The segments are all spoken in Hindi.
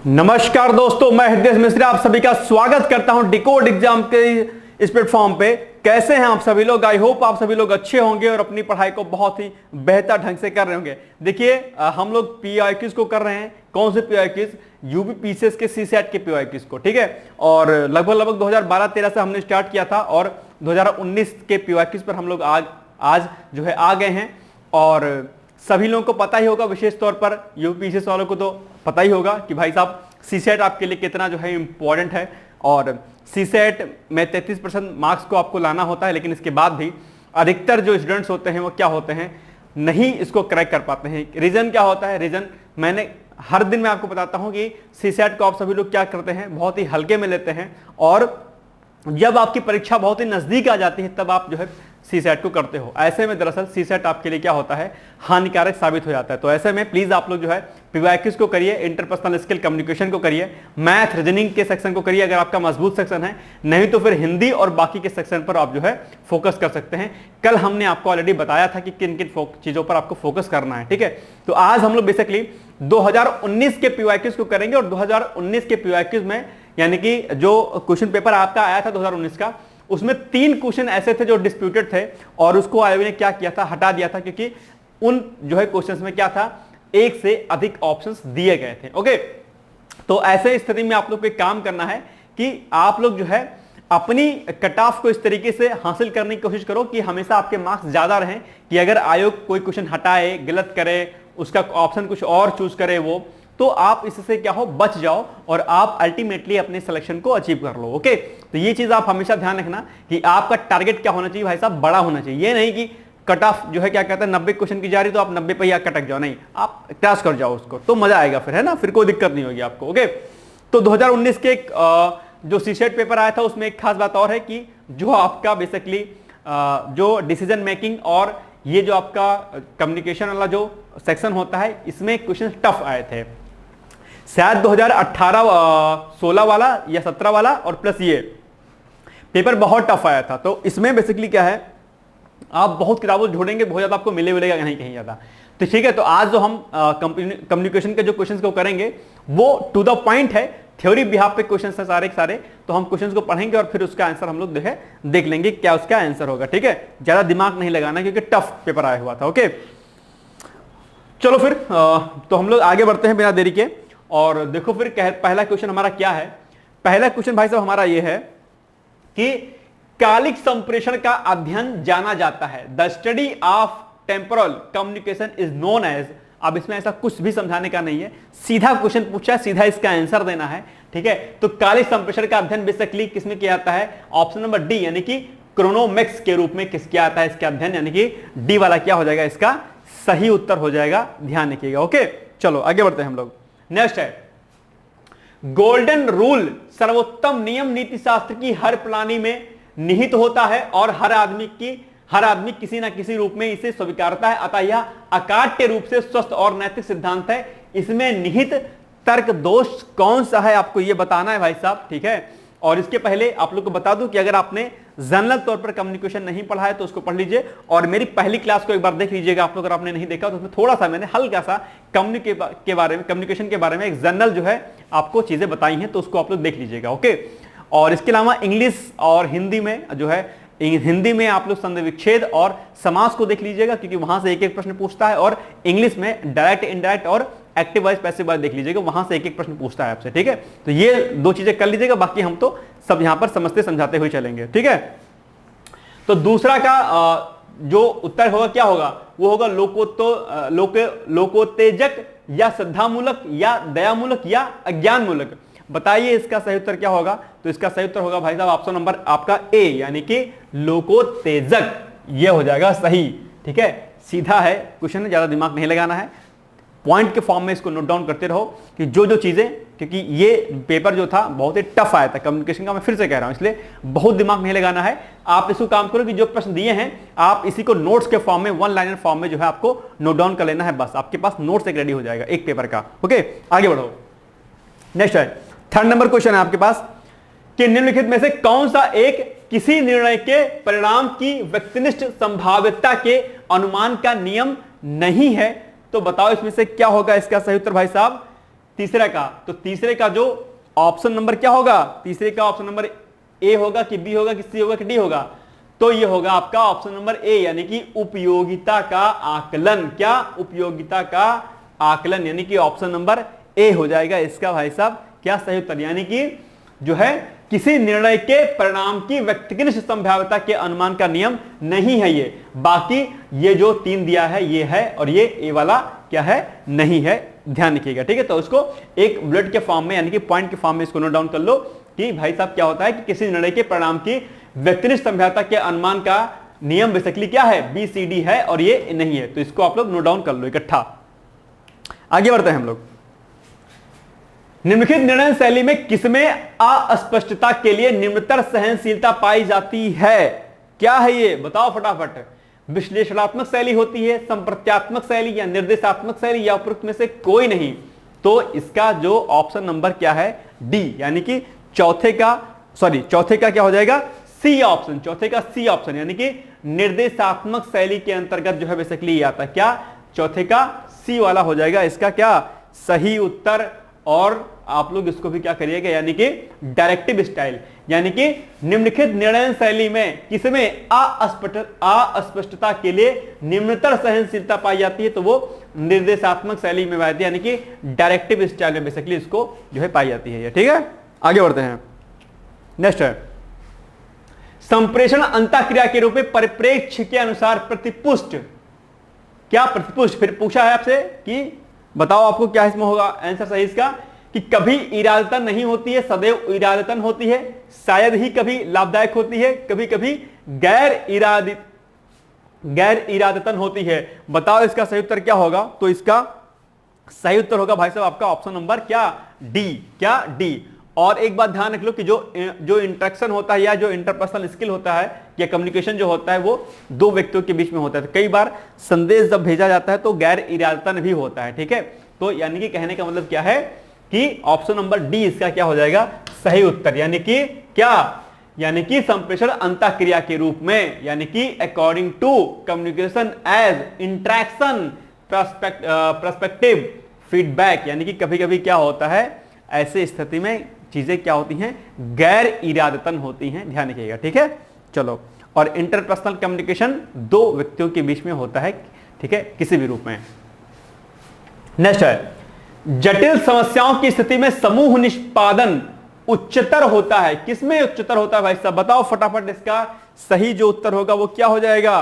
नमस्कार दोस्तों, मैं हृदय मिश्रा आप सभी का स्वागत करता हूं डिकोड एग्जाम के इस प्लेटफॉर्म पे। कैसे हैं आप सभी लोग? आई होप आप सभी लोग अच्छे होंगे और अपनी पढ़ाई को बहुत ही बेहतर ढंग से कर रहे होंगे। देखिए, हम लोग पीआईक्यूज को कर रहे हैं। कौन से पीआईक्यूज? यूपी पीसीएस के सीसेट के पीआईक्यूज को, ठीक है। और लगभग 2012-13 से हमने स्टार्ट किया था और 2019 के पीआईक्यूज पर हम लोग आज जो है आ गए हैं। और सभी लोगों को पता ही होगा, विशेष तौर पर यूपी पीसीएस वालों को तो पता ही होगा कि भाई साहब सीसेट आपके लिए कितना जो है इंपॉर्टेंट है। और सीसेट में 33% मार्क्स को आपको लाना होता है, लेकिन इसके बाद भी अधिकतर जो स्टूडेंट्स होते हैं वो क्या होते हैं, नहीं इसको क्रैक कर पाते हैं। रीजन क्या होता है? रीजन मैंने हर दिन मैं आपको बताता हूं कि सीसेट को आप सभी लोग क्या करते हैं, बहुत ही हल्के में लेते हैं। और जब आपकी परीक्षा बहुत ही नजदीक आ जाती है तब आप जो है सीसेट को करते हो। ऐसे में दरअसल सीसेट आपके लिए क्या होता है, हानिकारक साबित हो जाता है। तो ऐसे में प्लीज आप लोग जो है पीवाईक्यूज को करिए, इंटरपर्सनल स्किल कम्युनिकेशन को करिए, मैथ रीजनिंग के सेक्शन को करिए अगर आपका मजबूत सेक्शन है, नहीं तो फिर हिंदी और बाकी के सेक्शन पर आप जो है फोकस कर सकते हैं। कल हमने आपको ऑलरेडी बताया था कि किन किन चीजों पर आपको फोकस करना है, ठीक है। तो आज हम लोग बेसिकली 2019 के पीवाईक्यूज को करेंगे और 2019 के पीवाईक्यूज में यानी कि जो क्वेश्चन पेपर आपका आया था 2019 का, उसमें 3 क्वेश्चन ऐसे थे जो डिस्प्यूटेड थे और उसको आयोग ने क्या किया था, हटा दिया था, क्योंकि उन जो है क्वेश्चंस में क्या था, एक से अधिक ऑप्शंस दिए गए थे। ओके, तो ऐसे स्थिति में आप लोग को एक काम करना है कि आप लोग जो है अपनी कट ऑफ को इस तरीके से हासिल करने की कोशिश करो कि हमेशा आपके मार्क्स ज्यादा रहें, कि अगर आयोग कोई क्वेश्चन हटाए, गलत करे, उसका ऑप्शन कुछ और चूज करे वो, तो आप इससे क्या हो, बच जाओ और आप अल्टीमेटली अपने सिलेक्शन को अचीव कर लो। ओके, तो ये चीज आप हमेशा ध्यान रखना कि आपका टारगेट क्या होना चाहिए भाई साहब, बड़ा होना चाहिए। ये नहीं कि कट ऑफ जो है क्या कहते हैं 90 क्वेश्चन की जा रही तो आप 90 पे ही कटक जाओ, नहीं, आप क्रॉस कर जाओ उसको, तो मजा आएगा फिर, है ना, फिर कोई दिक्कत नहीं होगी आपको। ओके, तो 2019 के जो सीसेट पेपर आया था उसमें एक खास बात और है कि जो आपका बेसिकली जो डिसीजन मेकिंग और ये जो आपका कम्युनिकेशन वाला जो सेक्शन होता है, इसमें क्वेश्चन टफ आए थे। शायद 2018-16 वाला या 17 वाला और प्लस ये पेपर बहुत टफ आया था। तो इसमें बेसिकली क्या है, आप बहुत किताबों ढूंढेंगे, बहुत ज्यादा आपको मिलेगा नहीं कहीं ज्यादा। तो ठीक है, तो आज जो हम कम्युनिकेशन के जो क्वेश्चंस को करेंगे वो टू द पॉइंट है, थ्योरी बिहाफ पे क्वेश्चंस है सारे के सारे। तो हम क्वेश्चंस को पढ़ेंगे और फिर उसका आंसर हम लोग देख लेंगे क्या उसका आंसर होगा, ठीक है। ज्यादा दिमाग नहीं लगाना क्योंकि टफ पेपर आया हुआ था। ओके, चलो फिर तो हम लोग आगे बढ़ते हैं बिना देरी के। और देखो फिर पहला क्वेश्चन हमारा क्या है। पहला क्वेश्चन भाई साहब हमारा यह है कि कालिक संप्रेषण का अध्ययन जाना जाता है, the study of temporal communication is known as. अब इसमें ऐसा कुछ भी समझाने का नहीं है, सीधा क्वेश्चन पूछा है, सीधा इसका आंसर देना है, ठीक है। तो कालिक संप्रेषण का अध्ययन बेसिकली किसमें किया जाता है? ऑप्शन नंबर डी यानी कि क्रोनोमेक्स के रूप में किस किया जाता है इसका अध्ययन, यानी कि डी वाला क्या हो जाएगा, इसका सही उत्तर हो जाएगा, ध्यान रखिएगा। ओके, चलो आगे बढ़ते हैं हम लोग। नेक्स्ट है गोल्डन रूल, सर्वोत्तम नियम नीति शास्त्र की हर प्रणाली में निहित होता है और हर आदमी किसी ना किसी रूप में इसे स्वीकारता है, अतः यह अकाट्य रूप से स्वस्थ और नैतिक सिद्धांत है। इसमें निहित तर्क दोष कौन सा है आपको यह बताना है भाई साहब, ठीक है। और इसके पहले आप लोग को बता दूं कि अगर आपने जनरल तौर पर कम्युनिकेशन नहीं पढ़ा है तो उसको पढ़ लीजिए और मेरी पहली क्लास को एक बार देख लीजिएगा आप लोग, अगर आपने नहीं देखा तो उसमें थोड़ा सा मैंने हल्का सा कम्युनिकेशन के बारे में एक जनरल जो है आपको चीजें बताई हैं, तो उसको आप लोग देख लीजिएगा। ओके, और इसके अलावा इंग्लिश और हिंदी में जो है, हिंदी में आप लोग संधि विच्छेद और समास को देख लीजिएगा क्योंकि वहां से एक एक प्रश्न पूछता है, और इंग्लिश में डायरेक्ट इनडायरेक्ट और एक्टिव वॉइस पैसिव वॉइस देख लीजिएगा, वहां से एक एक प्रश्न पूछता है आपसे, ठीक है। तो ये 2 चीजें कर लीजिएगा, बाकी हम तो सब यहां पर समझते समझाते हुए चलेंगे, ठीक है। तो दूसरा का जो उत्तर होगा क्या होगा, वो होगा लोकोत्तेजक या श्रद्धामूलक या दयामूलक या अज्ञानमूलक। बताइए इसका सही उत्तर क्या होगा। तो इसका सही उत्तर होगा भाई साहब ऑप्शन नंबर आपका ए यानी कि लोकोत्तेजक, ये हो जाएगा सही, ठीक है। सीधा है क्वेश्चन, ज्यादा दिमाग नहीं लगाना है, पॉइंट के फॉर्म में इसको नोट डाउन करते रहो कि जो चीजें, क्योंकि ये पेपर जो था बहुत ही टफ आया था कम्युनिकेशन का, मैं फिर से कह रहा हूं, इसलिए बहुत दिमाग नहीं लगाना है। आप इसको काम करो कि जो प्रश्न दिए हैं आप इसी को नोट्स के फॉर्म में, 1 लाइनर फॉर्म में जो है आपको नोट डाउन कर लेना है, बस आपके पास नोट्स एक रेडी हो जाएगा एक पेपर का। ओके, आगे बढ़ो। नेक्स्ट है 3rd नंबर क्वेश्चन है आपके पास कि निम्नलिखित में से कौन सा एक किसी निर्णय के परिणाम की व्यक्तिनिष्ठ संभाव्यता के अनुमान का नियम नहीं है। तो बताओ इसमें से क्या होगा इसका सही उत्तर भाई साहब। तीसरे का, तो तीसरे का जो ऑप्शन नंबर क्या होगा, तीसरे का ऑप्शन नंबर ए होगा कि बी होगा कि सी होगा कि डी होगा, तो ये होगा आपका ऑप्शन नंबर ए, यानी कि उपयोगिता का आकलन। क्या? उपयोगिता का आकलन, यानी कि ऑप्शन नंबर ए हो जाएगा इसका भाई साहब क्या सही उत्तर, यानी कि जो है किसी निर्णय के परिणाम की व्यक्तिगत संभाव्यता के अनुमान का नियम नहीं है ये। बाकी ये जो 3 दिया है ये है, और ये ए वाला क्या है, नहीं है, ध्यान रखिएगा। ठीक है, तो उसको एक बुलेट के फॉर्म में यानी कि पॉइंट के फॉर्म में इसको नोट डाउन कर लो कि भाई साहब क्या होता है कि किसी निर्णय के परिणाम की व्यक्तिगत संभाव्यता के अनुमान का नियम बेसिकली क्या है, बी सी डी है और ये नहीं है, तो इसको आप लोग नोट डाउन कर लो इकट्ठा। आगे बढ़ते हैं हम लोग। निम्नलिखित निर्णय शैली में किसमें अस्पष्टता के लिए निम्नतर सहनशीलता पाई जाती है? क्या है ये, बताओ फटाफट। विश्लेषणात्मक शैली होती है, संप्रत्यात्मक शैली या निर्देशात्मक शैली या उपरोक्त में से कोई नहीं? तो इसका जो ऑप्शन नंबर क्या है, डी, यानी कि चौथे का क्या हो जाएगा, सी ऑप्शन, चौथे का सी ऑप्शन, यानी कि निर्देशात्मक शैली के अंतर्गत जो है बेसिकली ये आता है। क्या? चौथे का सी वाला हो जाएगा इसका क्या सही उत्तर। और आप लोग इसको भी क्या करिएगा, यानी कि डायरेक्टिव स्टाइल, यानी कि निम्नलिखित निर्णय शैली में किसमें अस्पष्टता के लिए निम्नतर सहनशीलता पाई जाती है, तो वो निर्देशात्मक शैली में पाई जाती है, यानी कि डायरेक्टिव स्टाइल में बेसिकली इसको जो है पाई जाती है। ठीक है, आगे बढ़ते हैं। नेक्स्ट है संप्रेषण अंतःक्रिया के रूप में परिप्रेक्ष्य के अनुसार प्रतिपुष्ट। क्या प्रतिपुष्ट? फिर पूछा है आपसे कि बताओ आपको क्या इसमें होगा आंसर सही इसका, कि कभी इरादतन नहीं होती है, सदैव इरादतन होती है, शायद ही कभी लाभदायक होती है, कभी कभी गैर इरादतन होती है। बताओ इसका सही उत्तर क्या होगा? तो इसका सही उत्तर होगा भाई साहब आपका ऑप्शन नंबर क्या, डी। क्या? डी। और एक बात ध्यान रख लो कि जो इंटरेक्शन होता है या जो इंटरपर्सनल स्किल होता है या कम्युनिकेशन जो होता है वो 2 व्यक्तियों के बीच में होता है। तो कई बार संदेश जब भेजा जाता है तो गैर इरादतन भी होता है। ठीक है, तो यानी कि कहने का मतलब क्या है कि ऑप्शन नंबर डी इसका क्या हो जाएगा सही उत्तर, यानी कि क्या, यानी कि संप्रेषण अंतःक्रिया के रूप में, यानी कि according to communication as interaction perspective feedback, यानी कि कभी कभी क्या होता है ऐसे स्थिति में चीजें क्या होती हैं, गैर इरादतन होती हैं, ध्यान रखिएगा। ठीक है, चलो। और इंटरपर्सनल कम्युनिकेशन 2 व्यक्तियों के बीच में होता है, ठीक है, किसी भी रूप में। नेक्स्ट है जटिल समस्याओं की स्थिति में समूह निष्पादन उच्चतर होता है। किसमें उच्चतर होता है भाई साहब, बताओ फटाफट। इसका सही जो उत्तर होगा वो क्या हो जाएगा?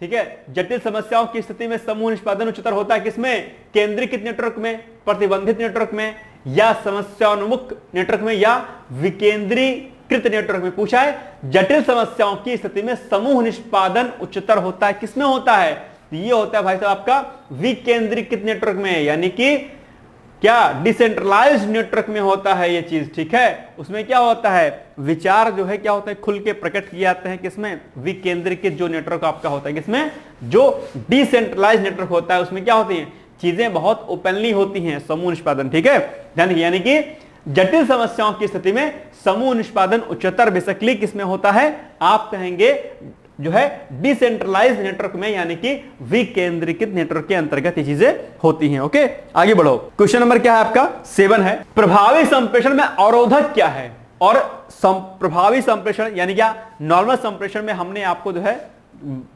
ठीक है, जटिल समस्याओं की स्थिति में समूह निष्पादन उच्चतर होता है किसमें? केंद्रीकृत नेटवर्क में, प्रतिबंधित नेटवर्क में, या समस्यान्मुख नेटवर्क में, या विकेंद्रीकृत नेटवर्क में। पूछा है जटिल समस्याओं की स्थिति में समूह निष्पादन उच्चतर होता है, किसमें होता है? ये होता है भाई साहब आपका विकेंद्रीकृत नेटवर्क में, यानी कि क्या डिसेंट्रलाइज्ड नेटवर्क में होता है ये चीज। ठीक है, उसमें क्या होता है, विचार जो है क्या होता है खुल के प्रकट किए जाते हैं किसमें, विकेंद्रीकृत जो नेटवर्क आपका होता है किसमें, जो डिसेंट्रलाइज्ड नेटवर्क होता है उसमें क्या होती है चीजें बहुत ओपनली होती हैं, समूह निष्पादन। ठीक है, यानी कि जटिल समस्याओं की स्थिति में समूह निष्पादन उच्चतर बेसिकली किसमें होता है, आप कहेंगे जो है डिसेंट्रलाइज्ड नेटवर्क में, यानी कि विकेंद्रीकृत नेटवर्क के अंतर्गत ये चीजें होती हैं। ओके, आगे बढ़ो। क्वेश्चन नंबर क्या है आपका 7 है, प्रभावी संप्रेषण में अवरोधक क्या है? और प्रभावी संप्रेषण यानी क्या, नॉर्मल संप्रेषण में हमने आपको जो है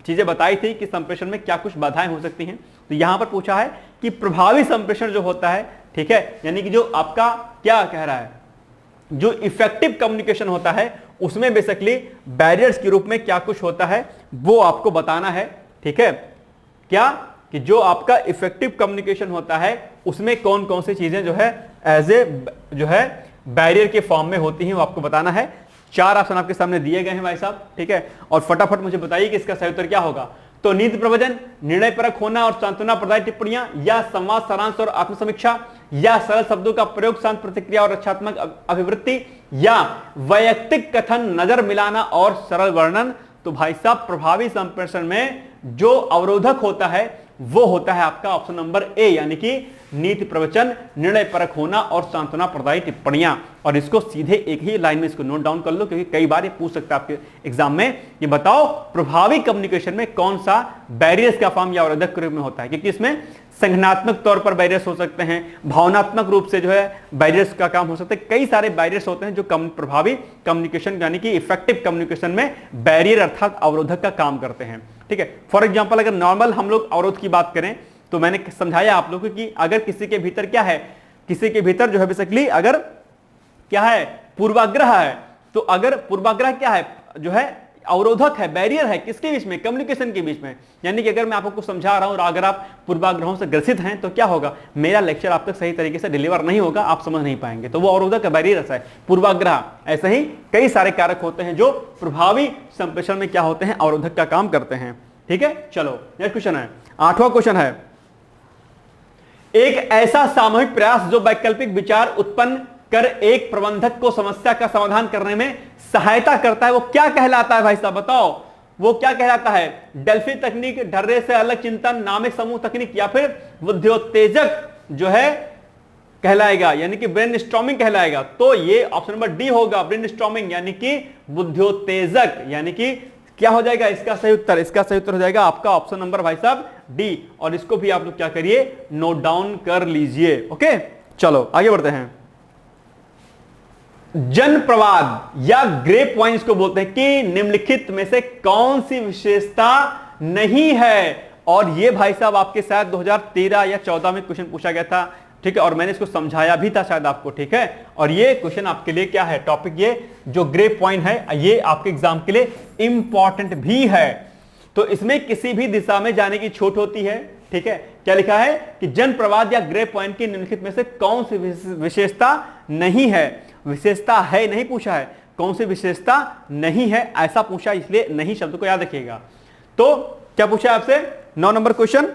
चीजें बताई थी कि संप्रेषण में क्या कुछ बाधाएं हो सकती हैं। तो यहां पर पूछा है कि प्रभावी संप्रेषण जो होता है, ठीक है, यानी कि जो आपका क्या कह रहा है, जो इफेक्टिव कम्युनिकेशन होता है उसमें बेसिकली बैरियर्स के रूप में क्या कुछ होता है वो आपको बताना है। ठीक है, क्या कि जो आपका इफेक्टिव कम्युनिकेशन होता है उसमें कौन कौन सी चीजें जो है एज ए जो है बैरियर के फॉर्म में होती हैं वो आपको बताना है। 4 ऑप्शन आपके सामने दिए गए हैं भाई साहब। ठीक है, और फटाफट मुझे बताइए कि इसका सही उत्तर क्या होगा। तो नीति प्रवचन, निर्णय परक होना और सांत्वना प्रदायी टिप्पणियां, या संवाद सारांश और आत्मसमीक्षा, या सरल शब्दों का प्रयोग, शांत प्रतिक्रिया और रक्षात्मक अभिवृत्ति, या वैयक्तिक कथन, नजर मिलाना और सरल वर्णन। तो भाई साहब प्रभावी संप्रेषण में जो अवरोधक होता है वो होता है आपका ऑप्शन नंबर ए, यानी कि नीति प्रवचन, निर्णय परक होना और सांत्वना प्रदायी टिप्पणियां। और इसको सीधे एक ही लाइन में इसको नोट डाउन कर लो, क्योंकि कई बार ये पूछ सकता है आपके एग्जाम में, ये बताओ प्रभावी कम्युनिकेशन में कौन सा बैरियर्स का फॉर्म या अवरोधक के रूप में होता है। क्योंकि इसमें संज्ञानात्मक तौर पर बैरियर्स हो सकते हैं, भावनात्मक रूप से जो है बैरियर्स का काम हो सकता है, कई सारे बैरियर्स होते हैं जो प्रभावी कम्युनिकेशन यानी कि इफेक्टिव कम्युनिकेशन में बैरियर अर्थात अवरोधक का काम करते हैं। ठीक है, फॉर एग्जांपल अगर नॉर्मल हम लोग अवरोध की बात करें तो मैंने समझाया आप लोगों को कि अगर किसी के भीतर क्या है, किसी के भीतर जो है बेसिकली अगर क्या है पूर्वाग्रह है, तो अगर पूर्वाग्रह क्या है जो है अवरोधक है, बैरियर है, किसके बीच में, कम्युनिकेशन के बीच में। यानी कि अगर मैं आपको समझा रहा हूं और अगर आप पूर्वाग्रहों से ग्रसित हैं तो क्या होगा, मेरा लेक्चर आप तक सही तरीके से डिलीवर नहीं होगा, आप समझ नहीं पाएंगे, तो वो अवरोधक है, बैरियर ऐसा है पूर्वाग्रह। ऐसे ही कई सारे कारक होते हैं जो प्रभावी संप्रेषण में क्या होते हैं, अवरोधक का काम करते हैं। ठीक है, चलो नेक्स्ट क्वेश्चन है, 8वां क्वेश्चन है, एक ऐसा सामूहिक प्रयास जो वैकल्पिक विचार उत्पन्न कर एक प्रबंधक को समस्या का समाधान करने में सहायता करता है, वो क्या कहलाता है भाई साहब, बताओ वो क्या कहलाता है। डेल्फी तकनीक, ढर्रे से अलग चिंतन, नामिक समूह तकनीक, या फिर बुद्धियोत्तेजक जो है कहलाएगा, यानी कि ब्रेनस्टॉर्मिंग कहलाएगा। तो ये ऑप्शन नंबर डी होगा, ब्रेनस्टॉर्मिंग यानी कि बुद्धियोत्तेजक, यानी कि क्या हो जाएगा इसका सही उत्तर, इसका सही उत्तर हो जाएगा आपका ऑप्शन नंबर भाई साहब डी। और इसको भी आप लोग क्या करिए, नोट डाउन कर लीजिए। ओके, चलो आगे बढ़ते हैं। जन प्रवाद या ग्रे पॉइंट्स को बोलते हैं कि निम्नलिखित में से कौन सी विशेषता नहीं है। और ये भाई साहब आपके शायद 2013 या 14 में क्वेश्चन पूछा गया था। ठीक है, और मैंने इसको समझाया भी था शायद आपको। ठीक है, और ये क्वेश्चन आपके लिए क्या है, टॉपिक ये जो ग्रे पॉइंट है ये आपके एग्जाम के लिए इंपॉर्टेंट भी है। तो इसमें किसी भी दिशा में जाने की छूट होती है। ठीक है, क्या लिखा है कि जन प्रवाद या ग्रे पॉइंट की निम्नलिखित में से कौन सी विशेषता नहीं है। विशेषता है नहीं पूछा है, कौन सी विशेषता नहीं है ऐसा पूछा, इसलिए नहीं शब्द को याद रखिएगा। तो क्या पूछा है आपसे 9 नंबर क्वेश्चन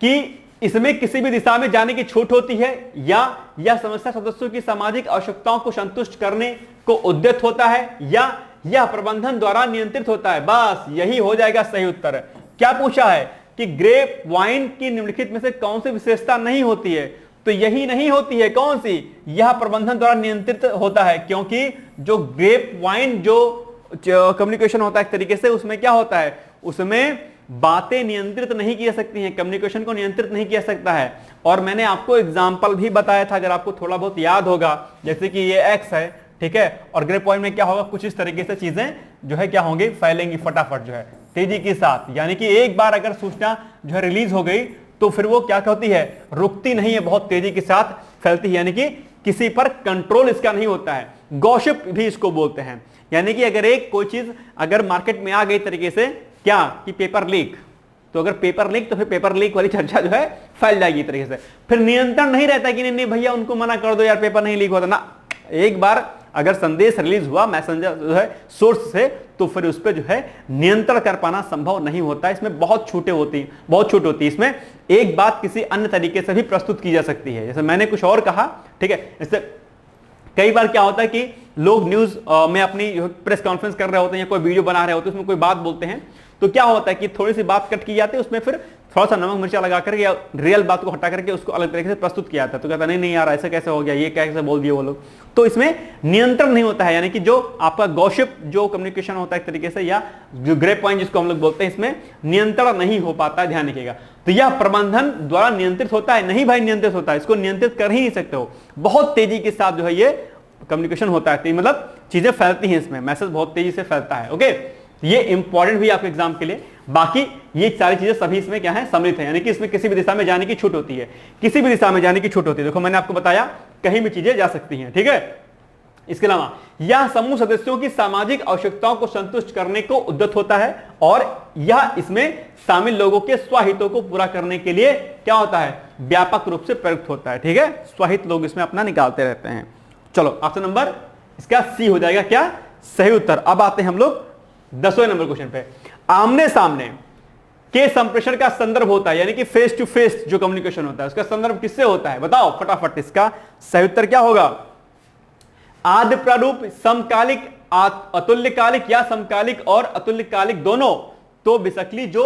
कि इसमें किसी भी दिशा में जाने की छूट होती है, या यह समस्या सदस्यों की सामाजिक आवश्यकताओं को संतुष्ट करने को उद्यत होता है, या यह प्रबंधन द्वारा नियंत्रित होता है। बस यही हो जाएगा सही उत्तर। क्या पूछा है कि ग्रेप वाइन की निम्नलिखित में से कौन सी विशेषता नहीं होती है, तो यही नहीं होती है। कौन सी, यह प्रबंधन द्वारा नियंत्रित होता है, क्योंकि जो ग्रेप वाइन जो कम्युनिकेशन होता है एक तरीके से, उसमें क्या होता है, उसमें बातें नियंत्रित नहीं की जा सकती हैं, कम्युनिकेशन को नियंत्रित नहीं किया सकता है। और मैंने आपको एग्जाम्पल भी बताया था, अगर आपको थोड़ा बहुत याद होगा, जैसे कि ये एक्स है, ठीक है, और ग्रे पॉइंट में क्या होगा, कुछ इस तरीके से चीजें जो है क्या होंगी, फैलेंगी फटाफट जो है तेजी के साथ। यानी कि एक बार अगर सूचना जो है रिलीज हो गई तो फिर वो क्या होती है, रुकती नहीं है, बहुत तेजी के साथ फैलती है, यानी कि किसी पर कंट्रोल इसका नहीं होता है। गॉसिप भी इसको बोलते हैं, यानी कि अगर एक कोई चीज अगर मार्केट में आ गई तरीके से, क्या कि पेपर लीक, तो अगर पेपर लीक तो फिर पेपर लीक वाली चर्चा जो है फैल जाएगी तरीके से। फिर नियंत्रण नहीं रहता कि नहीं भैया उनको मना कर दो यार, पेपर नहीं लीक होता ना। एक बार अगर संदेश रिलीज हुआ मैसेंजर जो है सोर्स से, तो फिर उस पर जो है नियंत्रण कर पाना संभव नहीं होता। इसमें बहुत छूटें होती, बहुत छूट होती है। इसमें एक बात किसी अन्य तरीके से भी प्रस्तुत की जा सकती है, जैसे मैंने कुछ और कहा, ठीक है। जैसे कई बार क्या होता है कि लोग न्यूज में अपनी प्रेस कॉन्फ्रेंस कर रहे होते हैं या कोई वीडियो बना रहे होते हैं, उसमें कोई बात बोलते हैं, तो क्या होता है कि थोड़ी सी बात कट की जाती है, उसमें फिर थोड़ा सा नमक मिर्चा लगा करके या रियल बात को हटा करके उसको अलग तरीके से प्रस्तुत किया जाता है। तो कहता नहीं यार ऐसा कैसे हो गया, ये कैसे बोल दिए वो लोग। तो इसमें नियंत्रण नहीं होता है, यानी कि जो आपका गॉसिप जो कम्युनिकेशन होता है एक तरीके से, या जो ग्रे पॉइंट जिसको हम लोग बोलते हैं, इसमें नियंत्रण नहीं हो पाता है, ध्यान रखिएगा। तो यह प्रबंधन द्वारा नियंत्रित होता है, नहीं भाई नियंत्रित होता है, इसको नियंत्रित कर ही नहीं सकते हो। बहुत तेजी के साथ जो है ये कम्युनिकेशन होता है, मतलब चीजें फैलती हैं, इसमें मैसेज बहुत तेजी से फैलता है। ओके, ये इंपॉर्टेंट भी आपके एग्जाम के लिए। बाकी ये सारी चीजें सभी इसमें क्या है, सम्मिलित है, यानी कि इसमें किसी भी दिशा में जाने की छूट होती है, किसी भी दिशा में जाने की छूट होती है। देखो मैंने आपको बताया कहीं भी चीजें जा सकती हैं, ठीक है। इसके अलावा यह समूह सदस्यों की सामाजिक आवश्यकताओं को संतुष्ट करने को उद्यत होता है, और यह इसमें शामिल लोगों के स्वहितों को पूरा करने के लिए क्या होता है, व्यापक रूप से प्रयुक्त होता है, ठीक है। स्वहित लोग इसमें अपना निकालते रहते हैं। चलो ऑप्शन नंबर इसका सी हो जाएगा क्या, सही उत्तर। अब आते हैं हम लोग 10वें नंबर क्वेश्चन पे। आमने सामने के संप्रेषण का संदर्भ होता है, यानी कि फेस टू फेस जो कम्युनिकेशन होता है उसका संदर्भ किससे होता है, बताओ फटाफट। इसका सही उत्तर क्या होगा, आद्य प्रारूप, समकालिक, अतुल्यकालिक, या समकालिक और अतुल्यकालिक दोनों। तो बेसिकली जो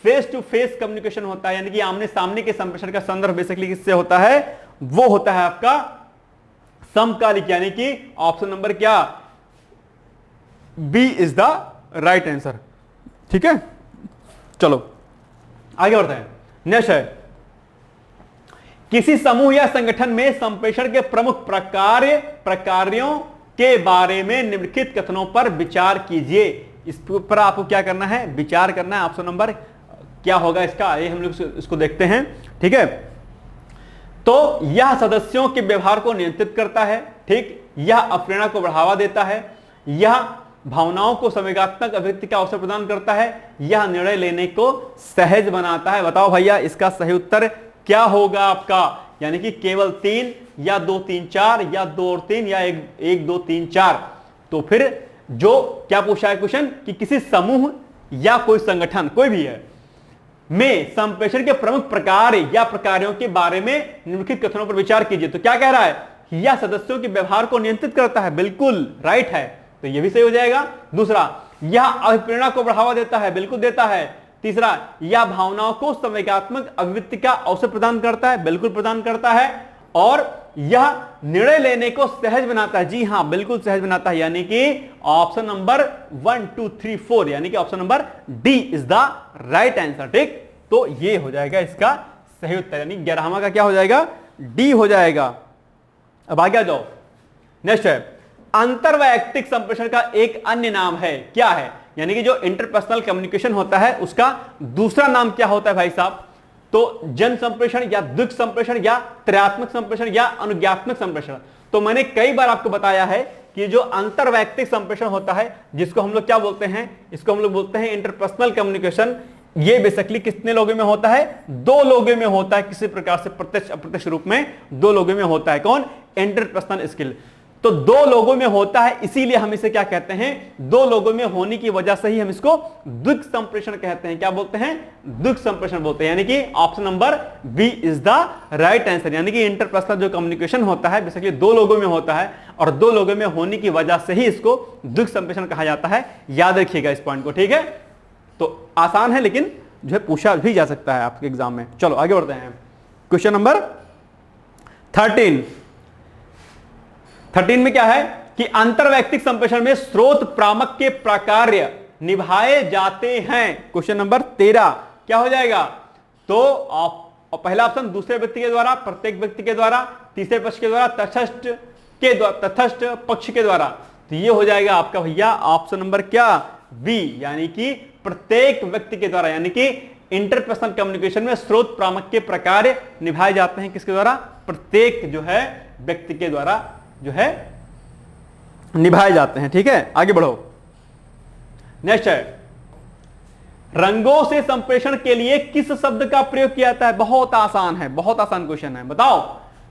फेस टू फेस कम्युनिकेशन होता है, यानी कि आमने सामने के संप्रेषण का संदर्भ बेसिकली किससे होता है, वो होता है आपका समकालिक, यानी कि ऑप्शन नंबर क्या, B is the right answer. ठीक है, चलो आगे बढ़ते हैं। नेक्स्ट है, किसी समूह या संगठन में संप्रेषण के प्रमुख प्रकारों के बारे में निम्नलिखित कथनों पर विचार कीजिए। इस पर आपको क्या करना है, विचार करना है। ऑप्शन नंबर क्या होगा इसका, ये हम लोग इसको देखते हैं। ठीक है, तो यह सदस्यों के व्यवहार को नियंत्रित करता है, ठीक, यह अप्रेरणा को बढ़ावा देता है, यह भावनाओं को संवेगात्मक अभिव्यक्ति का अवसर प्रदान करता है, यह निर्णय लेने को सहज बनाता है। बताओ भैया इसका सही उत्तर क्या होगा आपका, यानी कि केवल 3 या 2 3 4 या 2 और 3 या 1 2 3 4। तो फिर जो क्या पूछा है क्वेश्चन कि किसी समूह या कोई संगठन कोई भी है में संप्रेषण के प्रमुख प्रकार या प्रकारों के बारे में निम्नलिखित कथनों पर विचार कीजिए। तो क्या कह रहा है, यह सदस्यों के व्यवहार को नियंत्रित करता है, बिल्कुल राइट है, तो यह भी सही हो जाएगा। दूसरा, यह अभिप्रेरणा को बढ़ावा देता है, बिल्कुल देता है। तीसरा, यह भावनाओं को संवेगात्मक अभिव्यक्ति का अवसर प्रदान करता है, बिल्कुल प्रदान करता है। और यह निर्णय लेने को सहज बनाता है, जी हां बिल्कुल सहज बनाता है, यानी कि ऑप्शन नंबर 1 2 3 4 यानी कि option number D is the right answer. ठीक, तो ये हो जाएगा इसका सही उत्तर, यानी 11वां का क्या हो जाएगा, डी हो जाएगा। अब आगे आ जाओ। नेक्स्ट है, अंतरवैयक्तिक संप्रेषण का एक अन्य नाम है, क्या है, यानी कि जो इंटरपर्सनल कम्युनिकेशन होता है उसका दूसरा नाम क्या होता है भाई साहब, तो जन संप्रेषण या द्विक संप्रेषण या त्रयात्मक संप्रेषण या अनुज्ञात्मक संप्रेषण। तो मैंने कई बार आपको बताया है कि जो अंतरवैयक्तिक संप्रेषण होता है, जिसको हम लोग क्या बोलते हैं, इसको हम लोग बोलते हैं इंटरपर्सनल कम्युनिकेशन। ये बेसिकली कितने लोगों में होता है, 2 लोगों में होता है, किसी प्रकार से प्रत्यक्ष अप्रत्यक्ष रूप में 2 लोगों में होता है। कौन, इंटरपर्सनल स्किल। तो 2 लोगों में होता है, इसीलिए हम इसे क्या कहते हैं, 2 लोगों में होने की वजह से ही हम इसको द्विक संप्रेषण कहते हैं। क्या बोलते हैं, द्विक संप्रेषण बोलते हैं, यानी कि option number B is the right answer. यानी कि इंटरपर्सनल जो कम्युनिकेशन होता है बेसिकली 2 लोगों में होता है, और 2 लोगों में होने की वजह से ही इसको द्विक संप्रेषण कहा जाता है। याद रखिएगा इस पॉइंट को, ठीक है। तो आसान है, लेकिन जो है पूछा भी जा सकता है आपके एग्जाम में। चलो आगे बढ़ते हैं। क्वेश्चन नंबर 13 में क्या है कि अंतरवैयक्तिक संप्रेषण में स्रोत प्रामक के प्रकार्य निभाए जाते हैं। क्वेश्चन नंबर 13 क्या हो जाएगा, तो पहला ऑप्शन दूसरे व्यक्ति के द्वारा, प्रत्येक व्यक्ति के द्वारा, तीसरे पक्ष के द्वारा, तटस्थ पक्ष के द्वारा। तो ये हो जाएगा आपका भैया ऑप्शन नंबर क्या, बी, यानी कि प्रत्येक व्यक्ति के द्वारा। यानी कि इंटरपर्सनल कम्युनिकेशन में स्रोत प्रामक के प्रकार निभाए जाते हैं किसके द्वारा, प्रत्येक जो है व्यक्ति के द्वारा जो है निभाए जाते हैं। ठीक है, आगे बढ़ो। नेक्स्ट है, रंगों से संप्रेषण के लिए किस शब्द का प्रयोग किया जाता है। बहुत आसान है, बहुत आसान क्वेश्चन है, बताओ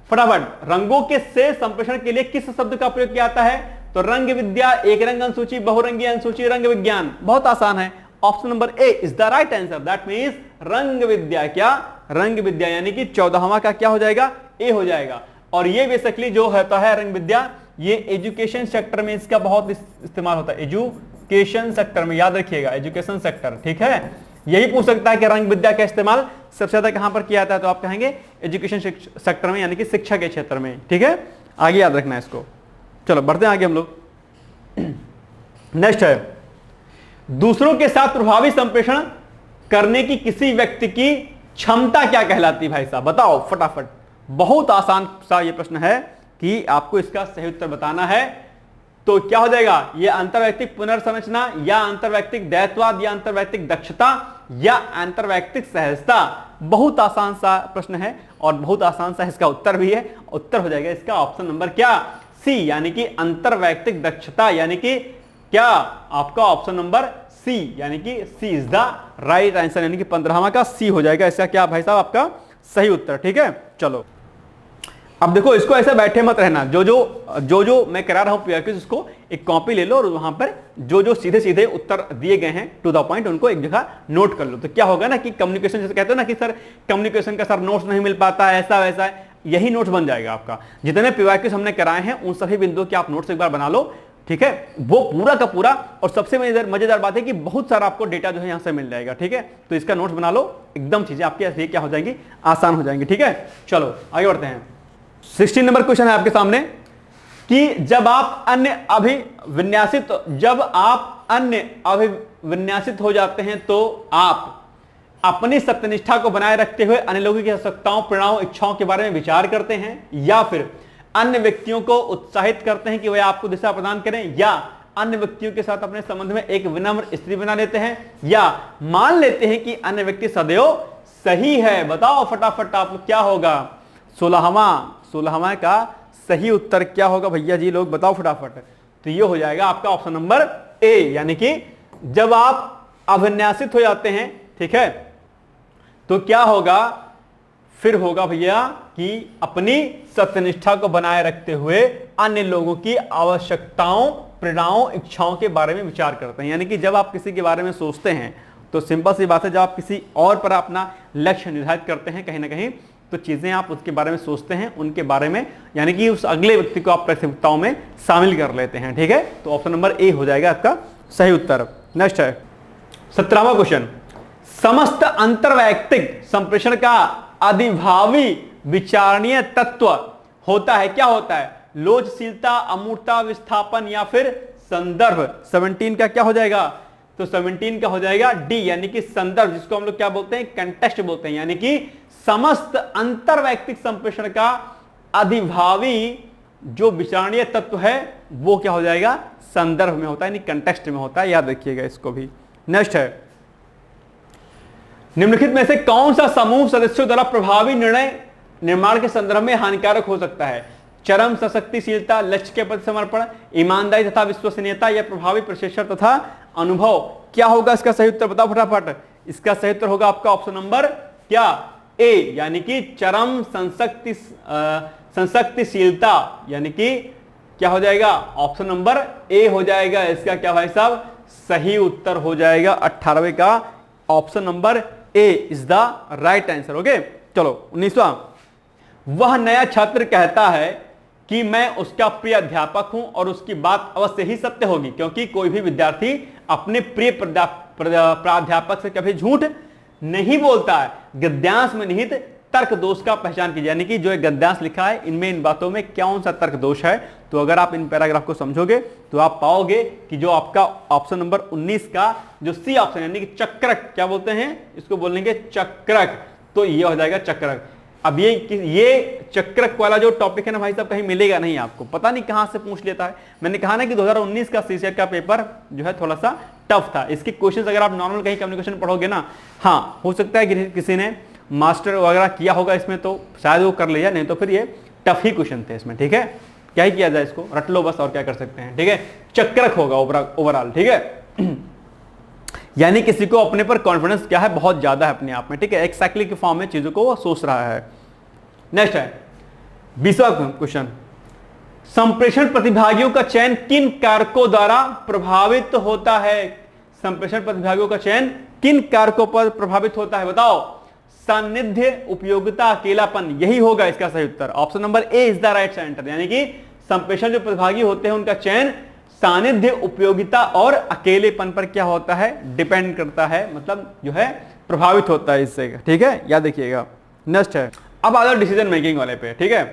फटाफट। रंगों के से संप्रेषण के लिए किस शब्द का प्रयोग किया जाता है, तो रंग विद्या, एक रंग अनुसूची, बहुरंगी अनुसूची, रंग विज्ञान। बहुत आसान है, option number A is the right answer, that means रंग विद्या। क्या, रंग विद्या, यानी कि 14वां का क्या हो जाएगा, ए हो जाएगा। और ये बेसिकली जो होता है रंग विद्या, ये एजुकेशन सेक्टर में इसका बहुत इस्तेमाल होता है, एजुकेशन सेक्टर में, याद रखिएगा एजुकेशन सेक्टर। ठीक है, यही पूछ सकता है कि रंग विद्या का इस्तेमाल सबसे ज्यादा कहां पर किया जाता है, तो आप कहेंगे एजुकेशन सेक्टर में, यानी कि शिक्षा के क्षेत्र में। ठीक है, आगे याद रखना है इसको। चलो बढ़ते हैं आगे हम लोग। नेक्स्ट है, दूसरों के साथ प्रभावी संप्रेषण करने की किसी व्यक्ति की क्षमता क्या कहलाती है भाई साहब, बताओ फटाफट। बहुत आसान सा ये प्रश्न है कि आपको इसका सही उत्तर बताना है। तो क्या हो जाएगा, ये अंतरवैयक्तिक पुनर्संरचना या अंतरवैयक्तिक दायित्ववाद या अंतरवैयक्तिक दक्षता या अंतरवैयक्तिक सहजता। बहुत आसान सा प्रश्न है और बहुत आसान सा इसका उत्तर भी है। उत्तर हो जाएगा इसका ऑप्शन नंबर क्या, सी, यानी कि अंतरवैयक्तिक दक्षता, यानी कि क्या आपका ऑप्शन नंबर सी, यानी कि सी इज द राइट आंसर, यानी कि 15वां का सी हो जाएगा इसका क्या भाई साहब, आपका सही उत्तर। ठीक है, चलो अब देखो, इसको ऐसे बैठे मत रहना। जो मैं करा रहा हूं पीआरक्यूज, उसको एक कॉपी ले लो और वहां पर जो सीधे सीधे उत्तर दिए गए हैं टू द पॉइंट, उनको एक जगह नोट कर लो। तो क्या होगा ना कि कम्युनिकेशन, जैसे कहते हो ना कि सर कम्युनिकेशन का सर नोट्स नहीं मिल पाता है, ऐसा वैसा है, यही नोट्स बन जाएगा आपका। जितने पीआरक्यूज हमने कराए हैं उन सभी बिंदुओं के आप नोट्स एक बार बना लो, ठीक है, वो पूरा का पूरा। और सबसे मजेदार बात है कि बहुत सारा आपको डेटा जो है यहां से मिल जाएगा। ठीक है, तो इसका नोट्स बना लो, एकदम चीजें आपकी ऐसे क्या हो जाएंगी, आसान हो जाएंगी। ठीक है, चलो आगे बढ़ते हैं। 16 नंबर क्वेश्चन है आपके सामने कि जब आप अन्य अभिविन्यासित हो जाते हैं तो आप अपनी सत्यनिष्ठा को बनाए रखते हुए अन्य लोगों की आवश्यकताओं, प्रेरणाओं, इच्छाओं के बारे में विचार करते हैं, या फिर अन्य व्यक्तियों को उत्साहित करते हैं कि वे आपको दिशा प्रदान करें, या अन्य व्यक्तियों के साथ अपने संबंध में एक विनम्र स्त्री बना लेते हैं, या मान लेते हैं कि अन्य व्यक्ति सदैव सही है। बताओ फटाफट आप क्या होगा। 16वां का सही उत्तर क्या होगा भैया जी लोग, बताओ फटाफट। तो ये हो जाएगा आपका ऑप्शन नंबर ए, यानी कि जब आप अभिन्यासित हो जाते हैं, ठीक है, तो क्या होगा, फिर होगा भैया कि अपनी सत्यनिष्ठा को बनाए रखते हुए अन्य लोगों की आवश्यकताओं, प्रेरणाओं, इच्छाओं के बारे में विचार करते हैं। यानी कि जब आप किसी के बारे में सोचते हैं तो सिंपल सी बात है, जब आप किसी और पर अपना लक्ष्य निर्धारित करते हैं कहीं ना कहीं, तो चीजें आप उसके बारे में सोचते हैं, उनके बारे में, यानी कि उस अगले व्यक्ति को आप प्राथमिकताओं में शामिल कर लेते हैं। ठीक है, तो ऑप्शन नंबर ए हो जाएगा आपका सही उत्तर। नेक्स्ट है 17वां क्वेश्चन। समस्त अंतर्वैयक्तिक संप्रेषण का अधिभावी विचारणीय तत्व होता है, क्या होता है? लोचशीलता, अमूर्तता, विस्थापन या फिर संदर्भ। 17 का क्या हो जाएगा? तो 17 का हो जाएगा डी, यानी कि संदर्भ, जिसको हम लोग क्या बोलते हैं, कंटेक्स्ट बोलते हैं। यानी कि समस्त अंतर्वैयक्तिक संप्रेषण का अधिभावी जो विचारणीय तत्व है वो क्या हो जाएगा, संदर्भ में होता है, यानी कंटेक्स्ट में होता है। याद रखिएगा इसको भी। नेक्स्ट है, निम्नलिखित में से कौन सा समूह सदस्यों द्वारा प्रभावी निर्णय निर्माण के संदर्भ में हानिकारक हो सकता है? चरम सशक्तिशीलता, लक्ष्य के प्रति समर्पण, ईमानदारी तथा विश्वसनीयता, या प्रभावी प्रशिक्षण तथा अनुभव। क्या होगा इसका सही उत्तर, बताओ फटाफट। इसका सही उत्तर होगा आपका ऑप्शन नंबर क्या, ए, यानी कि चरम संशक्तिशीलता, यानी कि क्या हो जाएगा, ऑप्शन नंबर ए हो जाएगा इसका क्या भाई साहब, सही उत्तर हो जाएगा 18वें का option number A is the right answer. Okay, चलो 19वां। वह नया छात्र कहता है कि मैं उसका प्रिय अध्यापक हूं और उसकी बात अवश्य ही सत्य होगी, क्योंकि कोई भी विद्यार्थी अपने प्रिय प्राध्यापक से कभी झूठ नहीं बोलता है। गद्यांश में निहित तर्क दोष का पहचान कीजिए, यानी कि जो एक गद्यांश लिखा है इनमें इन बातों में कौन सा तर्क दोष है। तो अगर आप इन पैराग्राफ को समझोगे तो आप पाओगे कि जो आपका ऑप्शन नंबर 19 का जो सी ऑप्शन, यानी कि चक्रक, क्या बोलते हैं इसको, बोलेंगे चक्रक, तो ये हो जाएगा चक्रक। अब ये चक्रक वाला जो टॉपिक है ना भाई साहब, कहीं मिलेगा नहीं आपको, पता नहीं कहां से पूछ लेता है। मैंने कहा ना कि 2019 का सीसेट का पेपर जो है थोड़ा सा टफ था। इसके क्वेश्चंस अगर आप नॉर्मल कहीं कम्युनिकेशन पढ़ोगे ना, हाँ हो सकता है कि किसी ने मास्टर वगैरह किया होगा इसमें तो शायद वो कर लिया, नहीं तो फिर ये टफ ही क्वेश्चन थे इसमें। ठीक है, क्या ही किया जाए, इसको रट लो बस, और क्या कर सकते हैं। ठीक है, चक्रक होगा ओवरऑल। ठीक है, यानी किसी को अपने पर कॉन्फिडेंस क्या है, बहुत ज्यादा है अपने आप में। ठीक है, एक साइक्लिक के फॉर्म में चीजों को वो सोच रहा है। नेक्स्ट है 20वां क्वेश्चन। संप्रेषण प्रतिभागियों का चयन किन कारकों द्वारा प्रभावित होता है? संप्रेषण प्रतिभागियों का चयन किन कारकों पर प्रभावित होता है, बताओ। सानिध्य, उपयोगिता, अकेलापन, यही होगा इसका सही उत्तर। Option number A is the right answer, यानी कि संप्रेषण जो प्रतिभागी होते हैं उनका चयन सानिध्य, उपयोगिता और अकेलेपन पर क्या होता है, डिपेंड करता है, मतलब जो है प्रभावित होता है इससे। ठीक है, याद रखिएगा। नेक्स्ट है, अब आ जाओ डिसीजन मेकिंग वाले पे। ठीक है,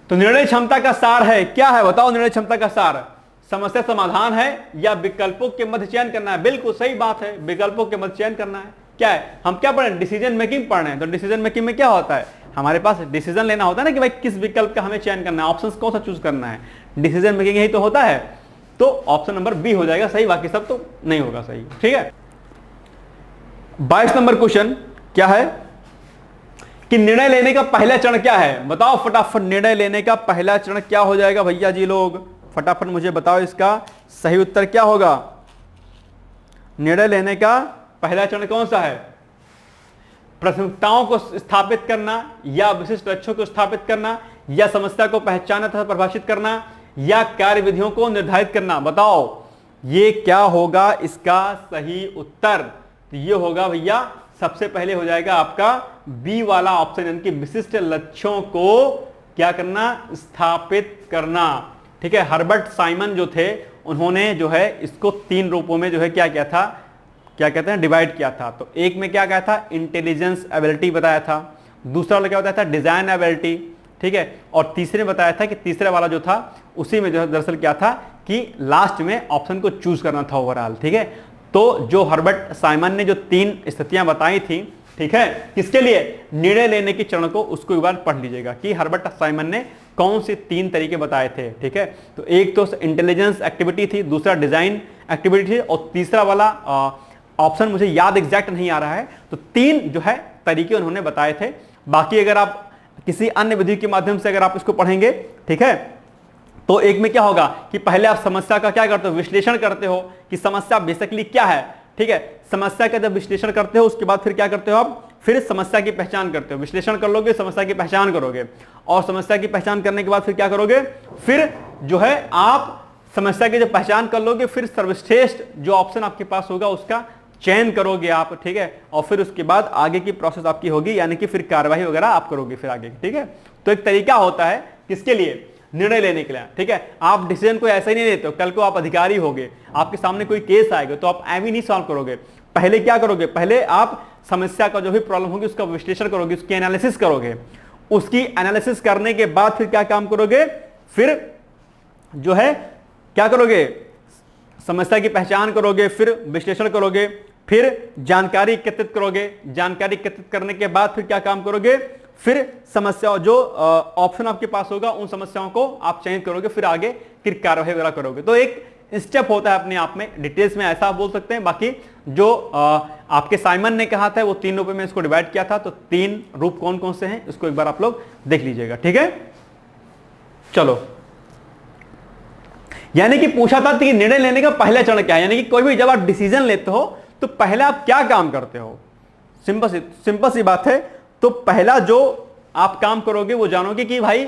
तो निर्णय क्षमता का सार है, क्या है बताओ। निर्णय क्षमता का सार समस्या समाधान है या विकल्पों के मध्य चयन करना है? बिल्कुल सही बात है, विकल्पों के मध्य चयन करना है। क्या है, हम क्या पढ़ रहे हैं, डिसीजन मेकिंग पढ़ रहे हैं। तो डिसीजन मेकिंग में क्या होता है, हमारे पास डिसीजन लेना होता है ना कि भाई किस विकल्प का हमें चयन करना है, ऑप्शंस कौन सा चूज करना है। डिसीजन मेकिंग यही तो होता है। तो ऑप्शन नंबर बी हो जाएगा सही, बाकी सब तो नहीं होगा सही। ठीक है, 22 नंबर क्वेश्चन क्या है कि निर्णय लेने का पहला चरण क्या है, बताओ फटाफट। निर्णय लेने का पहला चरण क्या हो जाएगा भैया जी लोग, फटाफट मुझे बताओ इसका सही उत्तर क्या होगा। निर्णय लेने का पहला चरण कौन सा है? प्राथमिकताओं को स्थापित करना, या विशिष्ट लक्ष्यों को स्थापित करना, या समस्या को पहचानना तथा परिभाषित करना, या कार्य विधियों को निर्धारित करना। बताओ ये क्या होगा इसका सही उत्तर। तो ये होगा भैया, सबसे पहले हो जाएगा आपका बी वाला ऑप्शन, यानी कि विशिष्ट लक्ष्यों को क्या करना, स्थापित करना। ठीक है, हर्बर्ट साइमन जो थे उन्होंने जो है इसको 3 रूपों में जो है क्या किया था, क्या कहते हैं, डिवाइड किया था। तो एक में क्या कहा था, इंटेलिजेंस एबिलिटी बताया था, दूसरा वाला क्या बताया था, डिजाइन एबिलिटी, ठीक है, और तीसरे में बताया था कि तीसरा वाला जो था उसी में जो है दरअसल क्या था कि लास्ट में ऑप्शन को चूज करना था ओवरऑल। ठीक है, तो जो हर्बर्ट साइमन ने जो 3 स्थितियां बताई थी, ठीक है, किसके लिए, निर्णय लेने के चरण को, उसको एक बार पढ़ लीजिएगा कि हर्बर्ट साइमन ने कौन से 3 तरीके बताए थे। ठीक है, तो एक तो इंटेलिजेंस एक्टिविटी थी, दूसरा डिजाइन एक्टिविटी थी, और तीसरा वाला ऑप्शन मुझे याद एग्जैक्ट नहीं आ रहा है। तो 3 जो है तरीके उन्होंने बताए थे। बाकी अगर आप किसी अन्य विधि के माध्यम से अगर आप इसको पढ़ेंगे, ठीक है, तो एक में क्या होगा कि पहले आप समस्या का क्या करते हो, विश्लेषण करते हो कि समस्या बेसिकली क्या है। ठीक है, समस्या का जब विश्लेषण करते हो उसके बाद फिर क्या करते हो आप, फिर समस्या की पहचान करते हो। विश्लेषण कर लोगे, समस्या की पहचान करोगे, और समस्या की पहचान करने के बाद फिर क्या करोगे, फिर जो है आप समस्या की जब पहचान कर लोगे, फिर सर्वश्रेष्ठ जो ऑप्शन आपके पास होगा उसका चयन करोगे आप। ठीक है, और फिर उसके बाद आगे की प्रोसेस आपकी होगी, यानी कि फिर कार्यवाही वगैरह आप करोगे फिर आगे। ठीक है, तो एक तरीका होता है किसके लिए, निर्णय लेने के लिए। ठीक है, आप डिसीजन को ऐसा ही नहीं लेते हो, कल को आप अधिकारी होगे, आपके सामने कोई केस आएगा तो आप एवी नहीं सॉल्व करोगे। पहले क्या करोगे, पहले आप समस्या का जो भी प्रॉब्लम होगी उसका विश्लेषण करोगे, उसकी एनालिसिस करोगे, उसकी एनालिसिस करने के बाद फिर क्या काम करोगे, फिर जो है क्या करोगे, समस्या की पहचान करोगे, फिर विश्लेषण करोगे, फिर जानकारी एकत्रित करोगे, जानकारी एकत्रित करने के बाद फिर क्या काम करोगे, फिर समस्या जो ऑप्शन आपके पास होगा उन समस्याओं को आप चयन करोगे, फिर आगे फिर कार्यवाही वगैरह करोगे। तो एक स्टेप होता है अपने आप में, डिटेल्स में ऐसा आप बोल सकते हैं। बाकी जो आपके साइमन ने कहा था वो 3 रूपों में इसको डिवाइड किया था, तो 3 रूप कौन कौन से हैं इसको एक बार आप लोग देख लीजिएगा। ठीक है, चलो, यानी कि पूछा था कि निर्णय लेने का पहला चरण क्या है, यानी कि कोई भी जब आप डिसीजन लेते हो तो पहले आप क्या काम करते हो। सिंपल सी बात है। तो पहला जो आप काम करोगे वो जानोगे कि भाई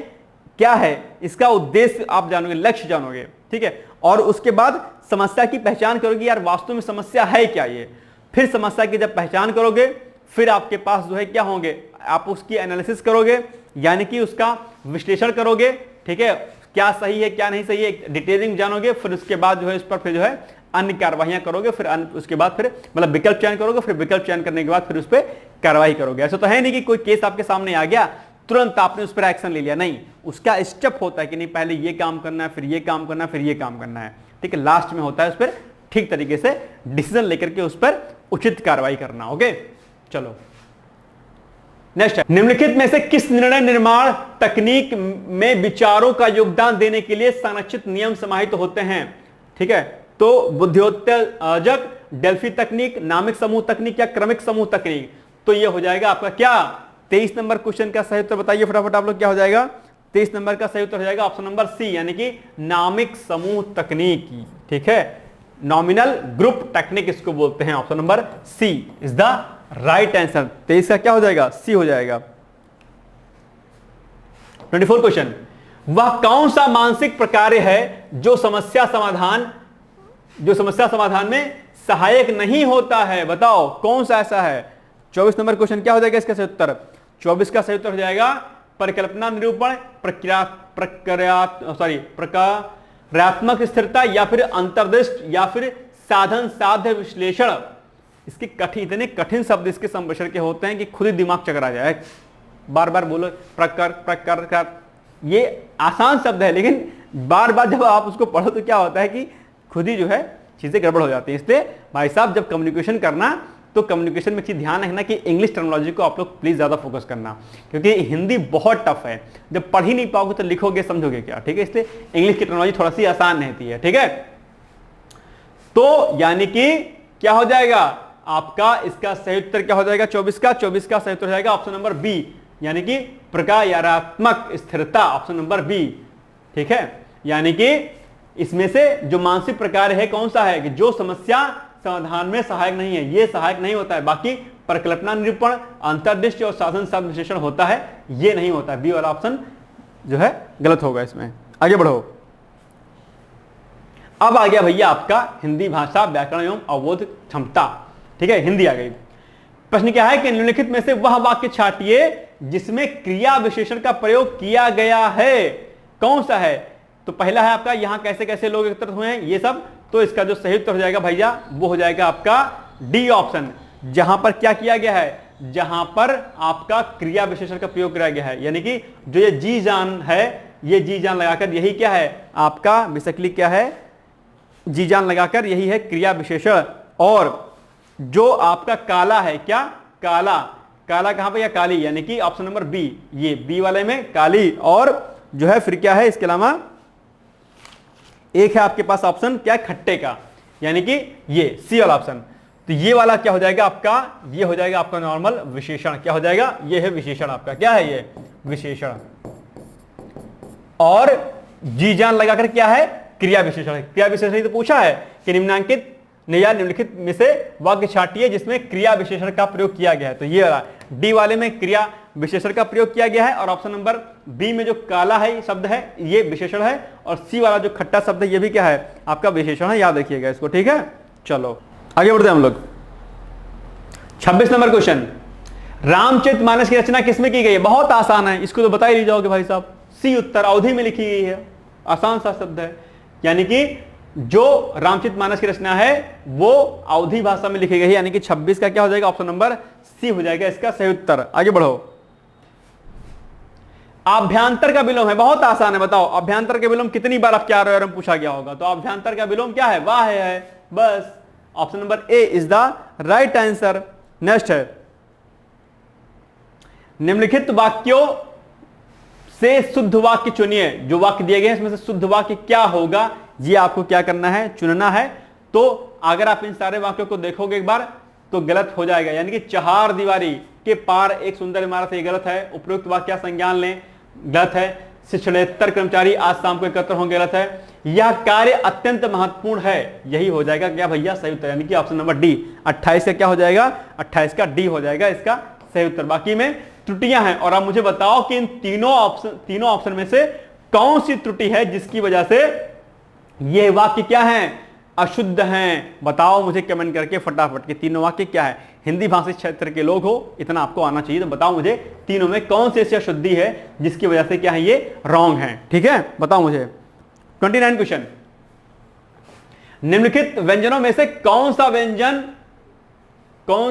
क्या है इसका उद्देश्य, आप जानोगे, लक्ष्य जानोगे। ठीक है, और उसके बाद समस्या की पहचान करोगे, यार वास्तव में समस्या है क्या ये। फिर समस्या की जब पहचान करोगे फिर आपके पास जो है क्या होंगे, आप उसकी एनालिसिस करोगे, यानी कि उसका विश्लेषण करोगे। ठीक है, क्या सही है क्या नहीं सही है, डिटेलिंग जानोगे। फिर उसके बाद जो है इस पर फिर जो है अन्य कार्रवाइयां करोगे, फिर उसके बाद फिर मतलब विकल्प चयन करोगे, फिर विकल्प चयन करने के बाद फिर उस पर कार्रवाई करोगे। ऐसा तो है नहीं कि कोई केस आपके सामने आ गया तुरंत आपने उस पर एक्शन ले लिया, नहीं, उसका स्टेप होता है कि नहीं पहले ये काम करना है, फिर ये काम करना है, फिर ये काम करना है। ठीक है, लास्ट में होता है उस पर ठीक तरीके से डिसीजन लेकर के उस पर उचित कार्रवाई करना। ओके, चलो नेक्स्ट है, निम्नलिखित में से किस निर्णय निर्माण तकनीक में विचारों का योगदान देने के लिए संरक्षित नियम समाहित होते हैं। ठीक है, तो बुद्धियोत्तेजक, डेल्फी तकनीक, नामिक समूह तकनीक या क्रमिक समूह तकनीक। तो ये हो जाएगा आपका क्या, 23 नंबर क्वेश्चन का सही उत्तर बताइए फटाफट आप लोग, क्या हो जाएगा 23 नंबर का सही उत्तर हो जाएगा ऑप्शन नंबर सी, यानी कि नामिक समूह तकनीक। ठीक है, नॉमिनल ग्रुप टेक्निक इसको बोलते हैं। Option number C is the right answer. 23 का क्या हो जाएगा, सी हो जाएगा। 24 क्वेश्चन, वह कौन सा मानसिक प्रकार्य है जो समस्या समाधान में सहायक नहीं होता है, बताओ कौन सा ऐसा है। 24 नंबर क्वेश्चन क्या हो जाएगा इसका सही उत्तर, 24 का सही उत्तर हो जाएगा परिकल्पना निरूपण, प्रक्रियात्मक स्थिरता, या फिर अंतर्दृष्टि, या फिर साधन साध्य विश्लेषण। इसके इतने कठिन शब्द इसके संभाषण के होते हैं कि खुद ही दिमाग चकरा जाए, बार बार बोलो प्रकर। ये आसान शब्द है लेकिन बार बार जब आप उसको पढ़ो तो क्या होता है कि खुद ही जो है चीजें गड़बड़ हो जाती हैं। इसलिए भाई साहब जब कम्युनिकेशन करना तो कम्युनिकेशन में चीज ध्यान रखना कि इंग्लिश टर्मिनोलॉजी को आप लोग प्लीज ज्यादा फोकस करना, क्योंकि हिंदी बहुत टफ है, जब पढ़ ही नहीं पाओगे तो लिखोगे समझोगे क्या। ठीक है, इसलिए इंग्लिश की टर्मिनोलॉजी थोड़ा सी आसान रहती है। ठीक है, तो यानी कि क्या हो जाएगा आपका, इसका सही उत्तर क्या हो जाएगा 24 का सही उत्तर हो जाएगा ऑप्शन नंबर बी, यानी कि प्रक्रियात्मक स्थिरता, ऑप्शन नंबर बी। ठीक है, यानी कि इसमें से जो मानसिक प्रकार है कौन सा है कि जो समस्या समाधान में सहायक नहीं है, ये सहायक नहीं होता है। बाकी परिकल्पना निरूपण, अंतर्दृष्टि और साधन साध्य विश्लेषण होता है, ये नहीं होता है। बी वाला ऑप्शन जो है गलत होगा इसमें। आगे बढ़ो, अब आ गया भैया आपका हिंदी भाषा व्याकरण एवं अवबोध क्षमता। ठीक है, हिंदी आ गई। प्रश्न क्या है कि निम्नलिखित में से वह वाक्य छाटिए जिसमें क्रिया विशेषण का प्रयोग किया गया है। कौन सा है, तो पहला है आपका यहां कैसे कैसे लोग एकत्रित हुए हैं ये सब, तो इसका जो सही उत्तर हो जाएगा भैया वो हो जाएगा आपका डी ऑप्शन, जहां पर क्या किया गया है, जहां पर आपका क्रिया विशेषण का प्रयोग किया गया है, यानी कि जो ये जी जान है, ये जी जान लगाकर यही क्या है आपका बेसिकली क्या है, जी जान लगाकर यही है क्रिया विशेषण। और जो आपका काला है, क्या काला, काला कहां पर, या काली, यानी कि ऑप्शन नंबर बी, ये बी वाले में काली, और जो है फिर क्या है इसके अलावा एक है आपके पास ऑप्शन क्या है खट्टे का, यानी कि ये सी वाला ऑप्शन। तो ये वाला क्या हो जाएगा आपका, ये हो जाएगा आपका नॉर्मल विशेषण, क्या हो जाएगा, ये है विशेषण आपका, क्या है ये विशेषण। और जी जान लगाकर क्या है क्रिया विशेषण, क्रिया विशेषण ही तो पूछा है कि निम्नांकित या निम्नलिखित में से वाक्य छांटिए जिसमें क्रिया विशेषण का प्रयोग किया गया है। तो ये वाला डी वाले में क्रिया विशेषण का प्रयोग किया गया है, और ऑप्शन नंबर बी में जो काला है शब्द है ये विशेषण है, और सी वाला जो खट्टा शब्द है ये भी क्या है आपका विशेषण है, याद रखिएगा इसको, ठीक है। चलो आगे बढ़ते हैं हम लोग। 26 नंबर क्वेश्चन, रामचरितमानस की रचना किसमें की गई है? बहुत आसान है, इसको तो बता ही जाओगे भाई साहब, सी उत्तर, अवधि में लिखी गई है, आसान सा शब्द है, यानी कि जो रामचरितमानस की रचना है वो अवधी भाषा में लिखी गई है, यानी कि 26 का क्या हो जाएगा ऑप्शन नंबर सी हो जाएगा इसका सही उत्तर। आगे बढ़ो। अभ्यांतर का विलोम है, बहुत आसान है, बताओ अभ्यांतर के विलोम कितनी बार आपके आर में पूछा गया होगा? तो अभ्यांतर का विलोम क्या है, वाह है, बस option number A is the right answer. Next है, निम्नलिखित वाक्यों से शुद्ध वाक्य चुनिए, जो वाक्य दिए गए हैं इसमें से शुद्ध वाक्य क्या होगा ये आपको क्या करना है, चुनना है। तो अगर आप इन सारे वाक्यों को देखोगे एक बार तो गलत हो जाएगा, यानी कि चार दीवारी के पार एक सुंदर इमारत, ये गलत है। उपरोक्त वाक्य संज्ञान लें, गलत है। शिक्षणेतर कर्मचारी आज शाम को एकत्र होंगे, गलत है। यह कार्य अत्यंत महत्वपूर्ण है, यही हो जाएगा क्या भैया सही उत्तर, यानी कि ऑप्शन नंबर डी। 28 का क्या हो जाएगा, 28 का डी हो जाएगा इसका सही उत्तर। बाकी में त्रुटियां हैं, और आप मुझे बताओ कि इन तीनों ऑप्शन में से कौन सी त्रुटि है जिसकी वजह से ये वाक्य क्या है, अशुद्ध हैं। बताओ मुझे कमेंट करके फटाफट कि तीनों वाक्य क्या है। हिंदी भाषी क्षेत्र के लोग हो, इतना आपको आना चाहिए, तो बताओ मुझे तीनों में कौन सी ऐसी अशुद्धि है जिसकी वजह से क्या है ये रॉन्ग है, ठीक है, बताओ मुझे। 29 क्वेश्चन, निम्नलिखित व्यंजनों में से कौन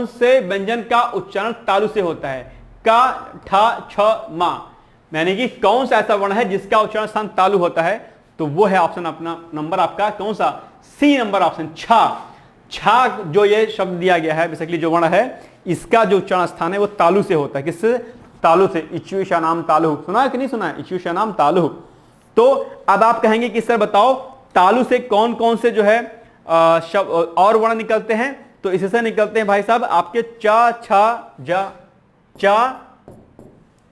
से व्यंजन का उच्चारण तालु से होता है? का, ठा, छ, मा, यानी कि कौन सा ऐसा वर्ण है जिसका उच्चारण स्थान तालु होता है? तो वो है ऑप्शन अपना नंबर आपका कौन सा, सी नंबर ऑप्शन, छा। छा जो ये शब्द दिया गया है बेसिकली जो वर्ण है इसका जो उच्चारण स्थान है वो तालु से होता है। किससे? तालु से। इच्युषा नाम तालु, सुना है कि नहीं सुना है, इच्युषा नाम तालु। तो अब आप कहेंगे कि सर बताओ तालु से कौन कौन से जो है शब्द और वर्ण निकलते हैं? तो इससे निकलते हैं भाई साहब आपके चा, छा, जा, चा,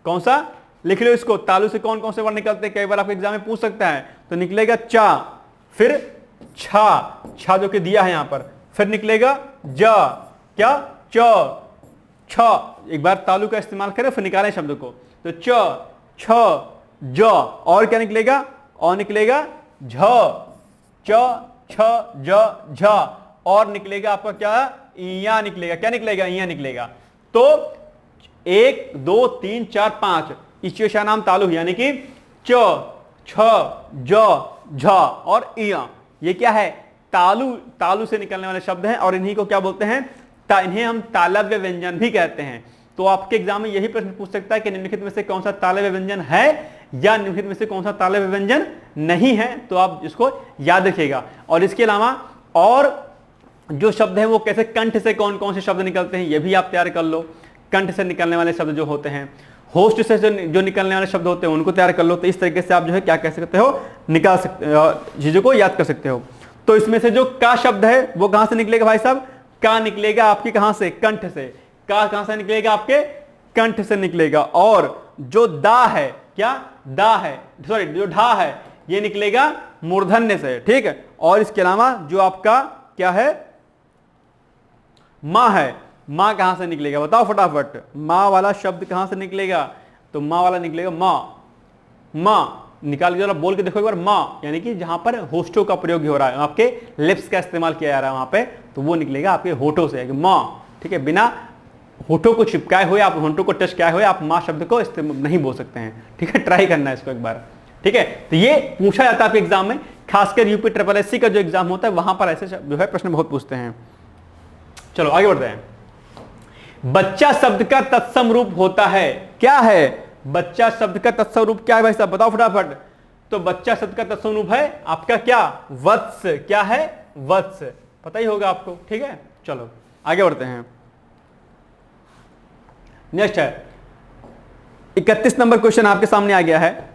कौन सा लिख लो इसको, तालु से कौन कौन से वर्ण निकलते हैं, कई बार आपके एग्जाम में पूछ सकता है। तो निकलेगा चा, फिर छा, छा जो कि दिया है यहां पर, फिर निकलेगा जा, क्या, च, छ, एक बार तालु का इस्तेमाल करें फिर निकालें शब्द को, तो च, छ, ज, और क्या निकलेगा, और निकलेगा झ, च, छ, ज, झ, और निकलेगा आपका क्या, इया निकलेगा, क्या निकलेगा, इया निकलेगा। तो 1 2 3 4 5 इच्युषा नाम तालु, यानी कि च, छ, ज, झ और इया, ये क्या है, तालु से निकलने वाले शब्द हैं, और इन्हीं को क्या बोलते हैं, इन्हें हम तालव्य व्यंजन भी कहते हैं। तो आपके एग्जाम में यही प्रश्न पूछ सकता है कि निम्नलिखित में से कौन सा तालव्य व्यंजन है या निम्नलिखित में से कौन सा तालव्य व्यंजन नहीं है, तो आप इसको याद रखिएगा। और इसके अलावा और जो शब्द है वो कैसे, कंठ से कौन कौन से शब्द निकलते हैं ये भी आप तैयार कर लो। कंठ से निकलने वाले शब्द जो होते हैं, होस्ट से जो निकलने वाले शब्द होते हैं उनको तैयार कर लो। तो इस तरीके से आप जो है क्या कह सकते हो, निकाल सकते, चीजों को याद कर सकते हो। तो इसमें से जो का शब्द है वो कहां से निकलेगा भाई साहब, का निकलेगा आपके कहां से, कंठ से। का कहां से निकलेगा, आपके कंठ से निकलेगा। और जो दा है, क्या दा है, सॉरी जो ढा है, ये निकलेगा मूर्धन्य से, ठीक है। और इसके अलावा जो आपका क्या है, मां है, मां कहां से निकलेगा बताओ फटाफट, मां वाला शब्द कहां से निकलेगा, तो मां वाला निकलेगा मां, मां निकाल के जरा बोल के देखो एक बार, मां, यानी कि जहां पर होस्टो का प्रयोग हो रहा है, आपके लिप्स का इस्तेमाल किया जा रहा है वहां पे, तो वो निकलेगा आपके होठों से, मां, ठीक है। बिना होठों को चिपकाए हुए, आप होठों को टच किए हुए आप मां शब्द को नहीं बोल सकते हैं, ठीक है। ट्राई करना है इसको एक बार, ठीक है, तो ये पूछा जाता है आपके एग्जाम में, खासकर यूपी ट्रिपल एससी का जो एग्जाम होता है वहां पर ऐसे जो है प्रश्न बहुत पूछते हैं। चलो आगे बढ़ते हैं। बच्चा शब्द का तत्सम रूप होता है, क्या है बच्चा शब्द का तत्सम रूप, क्या है भाई साहब बताओ फटाफट। तो बच्चा शब्द का तत्सम रूप है आपका क्या, वत्स। क्या है, वत्स, पता ही होगा आपको, ठीक है। चलो आगे बढ़ते हैं। नेक्स्ट है 31 नंबर क्वेश्चन आपके सामने आ गया है।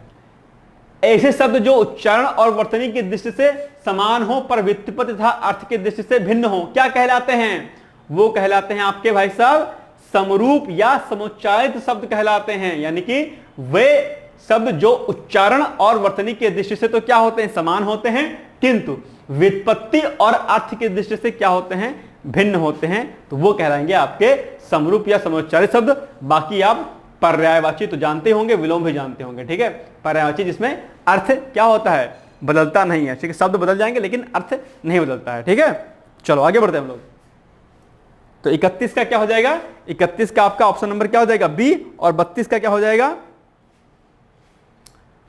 ऐसे शब्द जो उच्चारण और वर्तनी की दृष्टि से समान हो पर व्युत्पत्ति तथा अर्थ की दृष्टि से भिन्न हो, क्या कहलाते हैं, वो कहलाते हैं आपके भाई साहब समरूप या समुच्चारित शब्द कहलाते हैं। यानी कि वे शब्द जो उच्चारण और वर्तनी की दृष्टि से तो क्या होते हैं, समान होते हैं, किंतु व्युत्पत्ति और अर्थ की दृष्टि से क्या होते हैं, भिन्न होते हैं, तो वो कहलाएंगे आपके समरूप या समुच्चारित शब्द। बाकी आप पर्यायवाची तो जानते होंगे, विलोम भी जानते होंगे, ठीक है। पर्यायवाची जिसमें अर्थ क्या होता है, बदलता नहीं है, ठीक है, शब्द बदल जाएंगे लेकिन अर्थ नहीं बदलता है, ठीक है। चलो आगे बढ़ते हैं हम लोग। तो 31 का क्या हो जाएगा, 31 का आपका ऑप्शन नंबर क्या हो जाएगा, बी, और 32 का क्या हो जाएगा,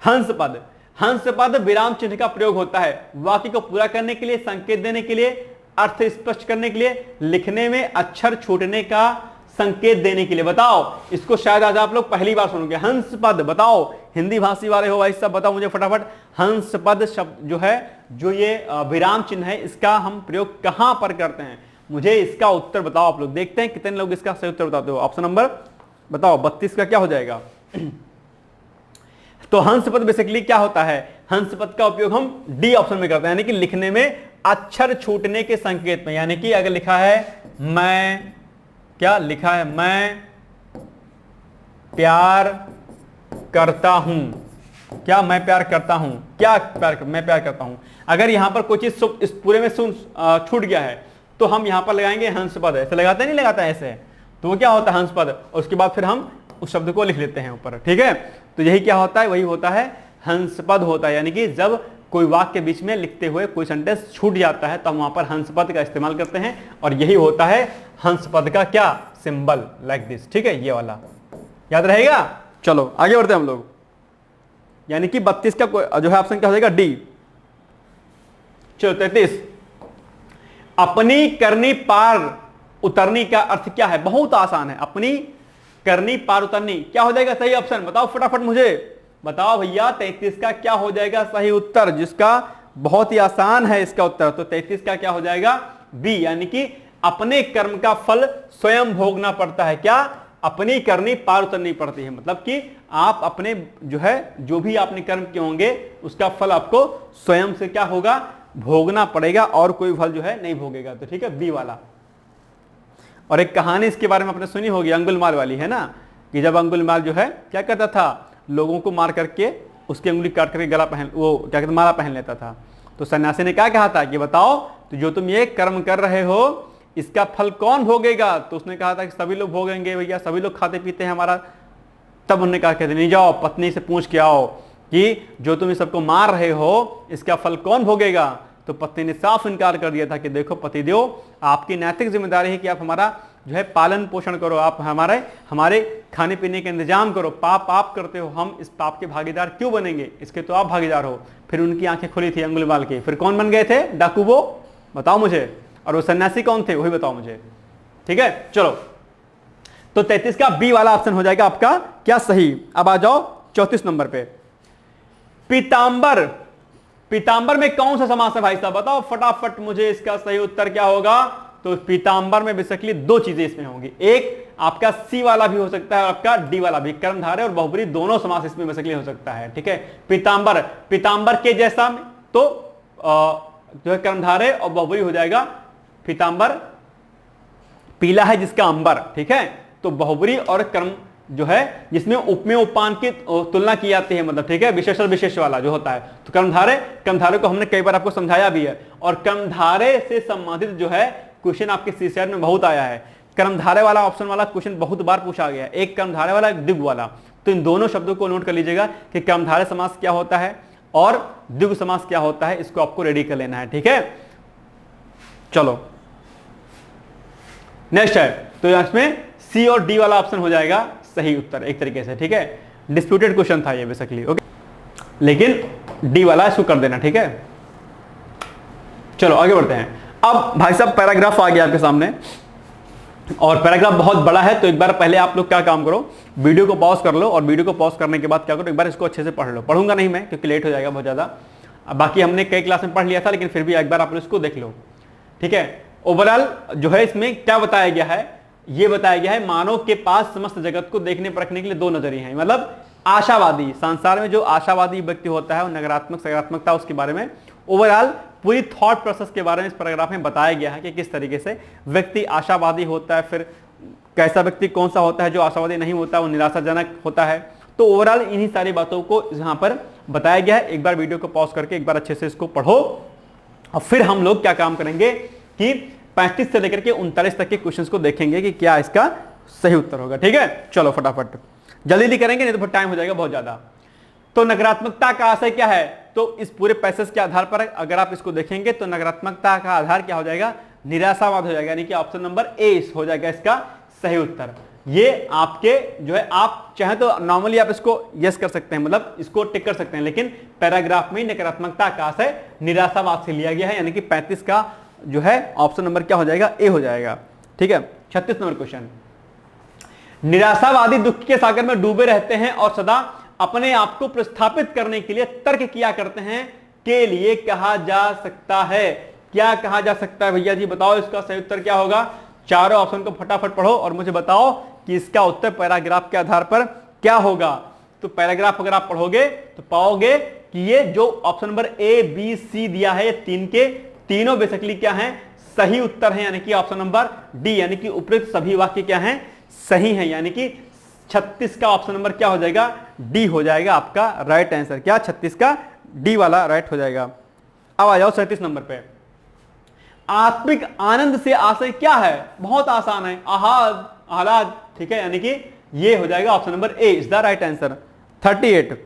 हंस पद। हंस पद विराम चिन्ह का प्रयोग होता है वाक्य को पूरा करने के लिए, संकेत देने के लिए, अर्थ स्पष्ट करने के लिए, लिखने में अक्षर छूटने का संकेत देने के लिए। बताओ, इसको शायद आज आप लोग पहली बार सुनोगे, हंस पद। बताओ हिंदी भाषी वाले हो भाई सब, बताओ मुझे फटाफट, हंस पद शब्द जो है, जो ये विराम चिन्ह है, इसका हम प्रयोग कहां पर करते हैं, मुझे इसका उत्तर बताओ आप लोग। देखते हैं कितने लोग इसका सही उत्तर बताते हो। ऑप्शन नंबर बताओ 32 का क्या हो जाएगा। तो हंस पद बेसिकली क्या होता है, हंस पद का उपयोग हम डी ऑप्शन में करते हैं, यानी कि लिखने में अक्षर छूटने के संकेत में। यानी कि अगर लिखा है मैं, क्या लिखा है, मैं प्यार करता हूं, क्या मैं प्यार करता हूं, क्या मैं प्यार करता हूं, अगर यहां पर कोई चीज इस पूरे में छूट गया है तो हम यहां पर लगाएंगे हंस पद। ऐसे लगाते नहीं लगाता ऐसे, तो वो क्या होता है हंस पद, और उसके बाद फिर हम उस शब्द को लिख लेते हैं ऊपर, ठीक है। तो यही क्या होता है, वही होता है हंस पद होता है। यानी कि जब कोई वाक्य के बीच में लिखते हुए कोई सेंटेंस छूट जाता है तो हम वहां पर हंस पद का इस्तेमाल करते हैं, और यही होता है हंस पद का क्या सिंबल, लाइक दिस, ठीक है, ये वाला याद रहेगा। चलो आगे बढ़ते हैं हम लोग। यानी कि 32 का जो है ऑप्शन क्या हो जाएगा, डी। चलो 33, अपनी करनी पार उतरनी का अर्थ क्या है, बहुत आसान है, अपनी करनी पार उतरनी, क्या हो जाएगा सही ऑप्शन, बताओ फटाफट मुझे, बताओ भैया 33 का क्या हो जाएगा सही उत्तर, जिसका बहुत ही आसान है इसका उत्तर। तो 33 का क्या हो जाएगा, बी, यानी कि अपने कर्म का फल स्वयं भोगना पड़ता है। क्या, अपनी करनी पार उतरनी पड़ती है, मतलब कि आप अपने जो है जो भी आपने कर्म किए होंगे उसका फल आपको स्वयं से क्या होगा, भोगना पड़ेगा, और कोई फल जो है नहीं भोगेगा। तो ठीक है, बी वाला। और एक कहानी इसके बारे में आपने सुनी होगी, अंगुलमाल वाली, है ना, कि जब अंगुलमाल जो है क्या करता था, लोगों को मार करके उसकी उंगली काट करके गला पहन, वो क्या कहते माला पहन लेता था। तो सन्यासी ने क्या कहा था कि बताओ तो जो तुम ये कर्म कर रहे हो इसका फल कौन भोगेगा। तो उसने कहा था कि सभी लोग भोगेंगे भैया, सभी लोग खाते पीते हैं हमारा। तब उन्होंने कहा कहते नहीं, जाओ पत्नी से पूछ के आओ कि जो तुम इस सबको मार रहे हो इसका फल कौन भोगेगा। तो पत्नी ने साफ इनकार कर दिया था कि देखो पतिदेव, आपकी नैतिक जिम्मेदारी है कि आप हमारा जो है पालन पोषण करो, आप हमारे खाने पीने का इंतजाम करो, पाप आप करते हो, हम इस पाप के भागीदार क्यों बनेंगे, इसके तो आप भागीदार हो। फिर उनकी आंखें खुली थी अंगुलीमाल की। फिर कौन बन गए थे डाकू, वो बताओ मुझे, और वो सन्यासी कौन थे वही बताओ मुझे, ठीक है। चलो, तो 33 का बी वाला ऑप्शन हो जाएगा आपका क्या सही। अब आ जाओ 34 नंबर पे, पीतांबर। पीतांबर में कौन सा समास है भाई साहब, बताओ फटाफट मुझे, इसका सही उत्तर क्या होगा। तो पीतांबर में बेसिकली दो चीजें इसमें होंगी, एक आपका सी वाला भी हो सकता है और आपका डी वाला भी, कर्मधारय और बहुब्री दोनों समास इसमें बेसिकली हो सकता है, ठीक है। पीतांबर, पीतांबर के जैसा तो जो है कर्मधारय और बहुब्री हो जाएगा, पीतांबर पीला है जिसका अंबर, ठीक है। तो बहुब्री और कर्म जो है जिसमें उपमेय उपान की तुलना की जाती है, मतलब ठीक है, विशेष और विशेष वाला जो होता है। तो कर्मधारय को हमने कई बार आपको समझाया भी है, और कर्मधारय से संबंधित जो है क्वेश्चन आपके सीसीआर में बहुत आया है। कर्मधारय वाला ऑप्शन वाला क्वेश्चन बहुत बार पूछा गया है, एक कर्मधारय वाला, एक द्विगु वाला। तो इन दोनों शब्दों को नोट कर लीजिएगा कि कर्मधारय समास क्या होता है और द्विगु समास क्या होता है, इसको आपको रेडी कर लेना है, ठीक है। चलो नेक्स्ट है, तो इसमें सी और डी वाला ऑप्शन हो जाएगा सही उत्तर एक तरीके से, ठीक है। डिस्प्यूटेड क्वेश्चन था ये बेसिकली, ओके। लेकिन डी वाला इसको कर देना, ठीक है। चलो आगे बढ़ते हैं। अब भाई साहब पैराग्राफ आ गया आपके सामने और पैराग्राफ बहुत बड़ा है, तो एक बार पहले आप लोग क्या काम करो, वीडियो को पॉज कर लो और वीडियो को पॉज करने के बाद क्या करो, एक बार इसको अच्छे से पढ़ लो। पढ़ूंगा नहीं मैं क्योंकि लेट हो जाएगा बहुत ज्यादा, बाकी हमने कई क्लास में पढ़ लिया था, लेकिन फिर भी एक बार आप लोग इसको देख लो, ठीक है। ओवरऑल जो है इसमें क्या बताया गया है, ये बताया गया है मानव के पास समस्त जगत को देखने परखने के लिए दो नजरिए हैं। मतलब आशावादी, संसार में जो आशावादी व्यक्ति होता है वो नकारात्मक सकारात्मकता उसके बारे में ओवरऑल पूरी थॉट प्रोसेस के बारे में इस पैराग्राफ में बताया गया है कि किस तरीके से व्यक्ति आशावादी होता है, फिर कैसा व्यक्ति कौन सा होता है जो आशावादी नहीं होता, वो निराशाजनक होता है। तो ओवरऑल इन्हीं सारी बातों को यहां पर बताया गया है। एक बार वीडियो को पॉज करके एक बार अच्छे से इसको पढ़ो और फिर हम लोग क्या काम करेंगे कि 35 से लेकर के 39 तक के क्वेश्चंस को देखेंगे कि क्या इसका सही उत्तर होगा, ठीक है। चलो फटाफट जल्दी करेंगे, नहीं तो फिर टाइम हो जाएगा बहुत ज्यादा। तो नकारात्मकता का आशय क्या है, तो इस पूरे पैसेज के आधार पर अगर आप इसको देखेंगे तो नकारात्मकता का आधार क्या हो जाएगा, निराशावाद हो जाएगा, यानी कि ऑप्शन नंबर ए हो जाएगा इसका सही उत्तर। ये आपके जो है, आप चाहे तो नॉर्मली आप इसको यस कर सकते हैं, मतलब इसको टिक कर सकते हैं, लेकिन पैराग्राफ में नकारात्मकता का आशय निराशावाद से लिया गया है, यानी कि 35 का जो है ऑप्शन नंबर क्या हो जाएगा, ए हो जाएगा, ठीक है। 36 नंबर क्वेश्चन, निराशावादी दुख के सागर में डूबे रहते हैं और सदा अपने आप को प्रस्थापित करने के लिए तर्क किया करते हैं, के लिए कहा जा सकता है। क्या कहा जा सकता है भैया जी, बताओ इसका सही उत्तर क्या होगा। चारों ऑप्शन को फटाफट पढ़ो और मुझे बताओ कि इसका उत्तर पैराग्राफ के आधार पर क्या होगा। तो पैराग्राफ अगर आप पढ़ोगे तो पाओगे कि ये जो option number A B C दिया है, ये तीन के तीनों बेसिकली क्या हैं, सही उत्तर है, यानी कि ऑप्शन नंबर डी, यानी कि उपयुक्त सभी वाक्य क्या हैं, सही है, यानी कि 36 का ऑप्शन नंबर क्या हो जाएगा, डी हो जाएगा आपका राइट आंसर। क्या 36 का डी वाला राइट हो जाएगा। अब आ जाओ 37 नंबर पे, आत्मिक आनंद से आशय क्या है, बहुत आसान है, आहाद आह्लाद, ठीक है, यानी कि ये हो जाएगा option number A is the right answer. 38,